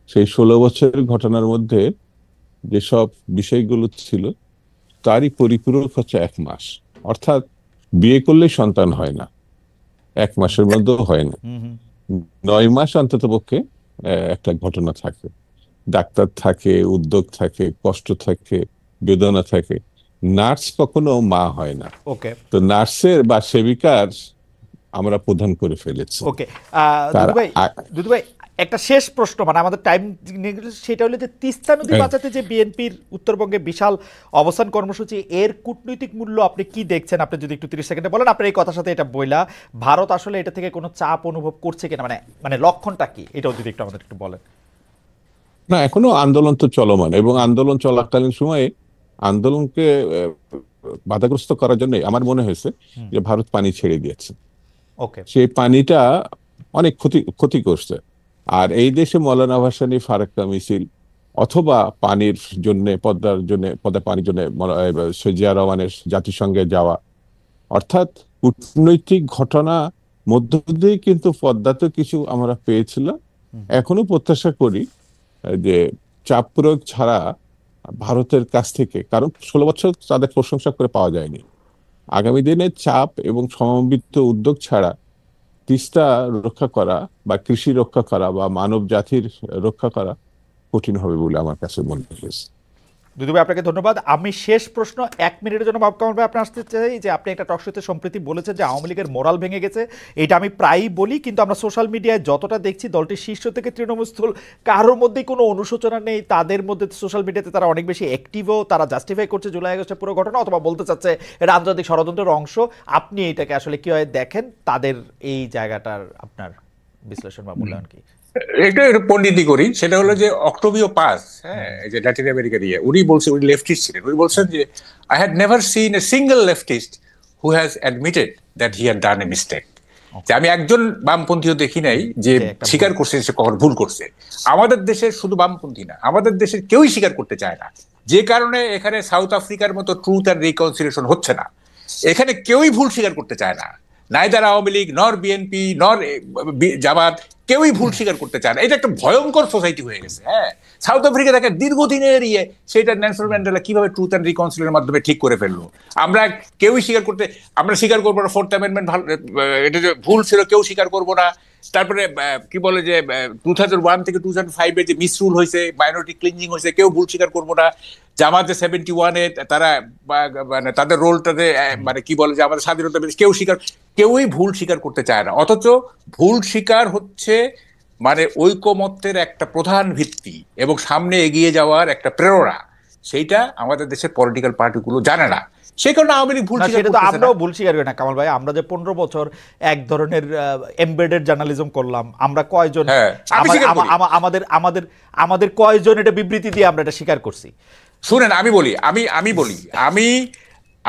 সেই 16 বছরের ঘটনার মধ্যে যেসব বিষয়গুলো ছিল তারই পরিপূরক হচ্ছে 1 মাস। অর্থাৎ বিয়ে করলেই সন্তান হয় না, 1 মাসের মধ্যেও হয় না, 9 মাস অন্তত পক্ষে একটা ঘটনা থাকে, ডাক্তার থাকে, উদ্যোগ থাকে, কষ্ট থাকে, বেদনা থাকে। নার্স কখনো মা হয় না, তো নার্সের বা সেবিকার আমরা প্রধান করে ফেলেছি। ওকে দুদু ভাই, একটা শেষ প্রশ্ন, মানে আমাদের টাইম, সেটা হলো যে তিস্তা নদী বাঁচাতে যে বিএনপির উত্তরবঙ্গে বিশাল অবস্থান কর্মসূচি, এর কূটনৈতিক মূল্য আপনি কি দেখছেন? আপনি যদি একটু 30 সেকেন্ডে বলেন আপনার এই কথার সাথে এটা বইলা ভারত আসলে এটা থেকে কোনো চাপ অনুভব করছে কিনা, মানে মানে লক্ষণটা কি, এটাও যদি একটু আমাদের একটু বলেন। না, এখনো আন্দোলন তো চলমান, এবং আন্দোলন চলাকালীন সময়ে আন্দোলনকে বাধাগ্রস্ত করার জন্য আমার মনে হয়েছে যে ভারত পানি ছেড়ে দিয়েছে। ওকে, সেই পানিটা অনেক ক্ষতি ক্ষতি করছে। আর এই দেশে মৌলানা ভাসানী, ফারাক্কা মিছিল, অথবা পানির জন্য, পদ্মা পানির জন্য জিয়া রহমানের জাতিসংঘে যাওয়া, অর্থাৎ কূটনৈতিক ঘটনা মধ্য দিয়ে কিন্তু পদ্মাতে কিছু আমরা পেয়েছিলাম। এখনো প্রত্যাশা করি যে চাপ প্রয়োগ ছাড়া ভারতের কাছ থেকে, কারণ 16 বছর তাদের প্রশংসা করে পাওয়া যায়নি, আগামী দিনে চাপ এবং সমন্বিত উদ্যোগ ছাড়া তিস্তা রক্ষা করা বা কৃষি রক্ষা করা বা মানব জাতির রক্ষা করা কঠিন হবে বলে আমার কাছে মনে হয়েছে। দুদু ভাই আপনাকে ধন্যবাদ। আমি শেষ প্রশ্ন 1 মিনিটের জন্য মাহবুব কামাল ভাই আপনি আসতে চাই, যে আপনি একটা টকশোতে সম্প্রতি বলেছেন যে আওয়ামী লীগের মোরাল ভেঙে গেছে। এটা আমি প্রায়ই বলি, কিন্তু আমরা সোশ্যাল মিডিয়ায় যতটা দেখছি দলটির শীর্ষ থেকে তৃণমূলস্থল কারোর মধ্যেই কোনো অনুশোচনা নেই। তাদের মধ্যে সোশ্যাল মিডিয়াতে তারা অনেক বেশি অ্যাক্টিভও, তারা জাস্টিফাই করছে জুলাই আগস্টের পুরো ঘটনা, অথবা বলতে চাচ্ছে এটা আন্তর্জাতিক ষড়যন্ত্রের অংশ। আপনি এটাকে আসলে কিভাবে দেখেন, তাদের এই জায়গাটার আপনার বিশ্লেষণ বা মূল্যায়ন কি? এটা একটু পণ্ডিতি করি, সেটা হলো যে অক্টোবিও পাস, হ্যাঁ, এই যে ল্যাটিন আমেরিকার উনি বলছেন, উনি লেফটিস্ট ছিলেন, উনি বলছেন যে I had never seen a single leftist who has admitted that he had done a mistake. যে আমি একজন বামপন্থীও দেখি নাই যে স্বীকার করছে সে কখন ভুল করছে। আমাদের দেশের শুধু বামপন্থী না, আমাদের দেশের কেউই স্বীকার করতে চায় না, যে কারণে এখানে সাউথ আফ্রিকার মতো ট্রুথ অ্যান্ড রিকনসিলিয়েশন হচ্ছে না। এখানে কেউই ভুল স্বীকার করতে চায় না, নাইদার আওয়ামী লীগ নর বিএনপি নর জামাত, কেউই ভুল স্বীকার করতে চায় না। এটা একটা ভয়ঙ্কর সোসাইটি হয়ে গেছে। হ্যাঁ, সাউথ আফ্রিকা দেখে দীর্ঘদিনের সেটা নেলসন ম্যান্ডেলা কিভাবে ট্রুথ অ্যান্ড রিকনসিলিয়েশনের মাধ্যমে ঠিক করে ফেললো। আমরা কেউই আমরা স্বীকার করবো না ফোর্থ অ্যামেন্ডমেন্ট ভালো, এটা যে ভুল ছিল কেউ স্বীকার করবো না। তারপরে কি বলে যে 2001 থেকে 2005 যে মিসরুল হয়েছে, মাইনরিটি ক্লিনজিং হয়েছে, কেউ ভুল স্বীকার করবো না। জামাতে 71-এ তারা মানে তাদের রোলটাতে মানে কি বলে যে আমাদের স্বাধীনতা কেউই ভুল স্বীকার করতে চায় না। অথচ ভুল স্বীকার হচ্ছে মানে ঐকমত্যের একটা প্রধান ভিত্তি এবং সামনে এগিয়ে যাওয়ার একটা প্রেরণা। সেইটা আমাদের দেশের পলিটিক্যাল পার্টিগুলো জানে না, সেই কারণে আওয়ামী লীগ ভুল স্বীকার করতেছে না। আমরাও ভুল স্বীকার করি না কামাল ভাই। আমরা যে 15 বছর এক ধরনের এমবেডেড জার্নালিজম করলাম, আমরা কয়জন, আমাদের কয়জন এটা বিবৃতি দিয়ে আমরা এটা স্বীকার করছি? শুনেন, আমি বলি,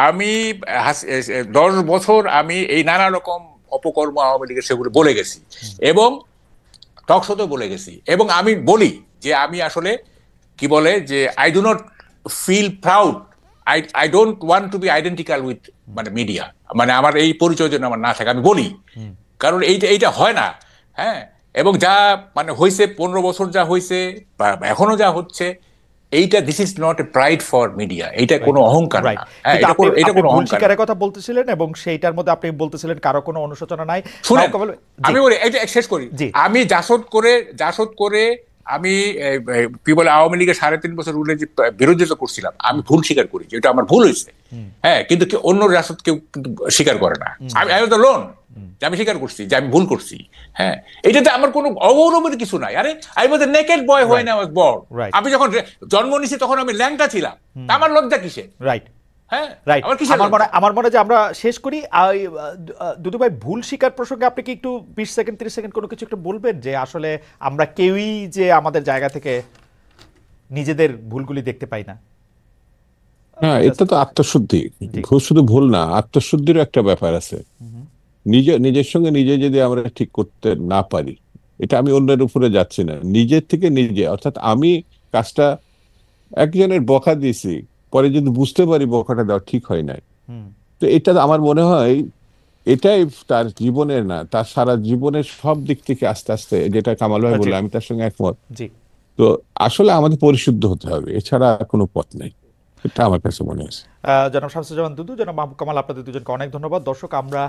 আমি 10 বছর আমি এই নানা রকম অপকর্ম আওয়ামী লীগের সেগুলো বলে গেছি, এবং টকশোতেও বলে গেছি, এবং আমি বলি যে আমি আসলে কি বলে যে I do not feel proud, I don't want to be identical with মানে মিডিয়া, মানে আমার এই পরিচয় যেন আমার না থাকে, আমি বলি, কারণ এইটা হয় না। হ্যাঁ, এবং যা মানে হয়েছে 15 বছর যা হয়েছে বা এখনো যা হচ্ছে, এইটা this is not a pride for media, এইটা কোনো অহংকার না। এটা কোনো ভুল স্বীকারের কথা বলতেছিলেন, এবং সেইটার মধ্যে আপনি বলতেছিলেন কারো কোনো অনুশোচনা নাই। শুনেন, আমি বলি, এটা শেষ করি। আমি জাসদ করে আমি কি বলে আওয়ামী লীগের 3.5 বছর রুলের যে বিরোধিতা করছিলাম, আমি ভুল স্বীকার করি যে এটা আমার ভুল হয়েছে। হ্যাঁ, কিন্তু অন্য জাসদ কেউ স্বীকার করে না। আমি তো লোন যে আমি স্বীকার করছি যে আমি ভুল করছি। হ্যাঁ, এটাতে আমার কোনো অগৌরবের কিছু নাই। আরে I was A naked boy when I was born. আমি যখন জন্ম নিছি তখন আমি ল্যাংটা ছিলাম, আমার লজ্জা কিসের? রাইট, আমার মনে যে আমরা শেষ করি। দুদু ভাই, ভুল স্বীকার প্রসঙ্গে আপনি কি একটু 20 সেকেন্ড 30 সেকেন্ড কোনো কিছু একটু বলবেন, যে আসলে আমরা কেউই যে আমাদের জায়গা থেকে নিজেদের ভুলগুলি দেখতে পাই না? হ্যাঁ, এটা তো আত্মশুদ্ধি, শুধু ভুল না, আত্মশুদ্ধিরও একটা ব্যাপার আছে। নিজের সঙ্গে নিজে যদি আমরা ঠিক করতে না পারি, এটা আমি অন্যের উপরে যাচ্ছি না, নিজের থেকে নিজে, অর্থাৎ আমি কাজটা একজনের বকা দিয়েছি, পরে যদি বুঝতে পারি বকাটা দেওয়া ঠিক হয় নাই, তো এটা আমার মনে হয় এটাই তার জীবনের না, তার সারা জীবনের সব দিক থেকে আস্তে আস্তে, যেটা কামাল ভাই বললো, আমি তার সঙ্গে একমত। তো আসলে আমাদের পরিশুদ্ধ হতে হবে, এছাড়া কোনো পথ নেই, এটা আমার কাছে মনে হয়েছে। জনাব শামসুজ্জামান দুদু, জনাব মাহবুব কামাল, আপনাদের দুজনকে অনেক ধন্যবাদ। দর্শক, আমরা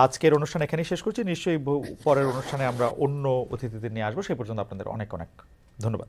আজকের অনুষ্ঠান এখানেই শেষ করছি। নিশ্চয়ই পরের অনুষ্ঠানে আমরা অন্য অতিথিদের নিয়ে আসবো। সেই পর্যন্ত আপনাদের অনেক অনেক ধন্যবাদ।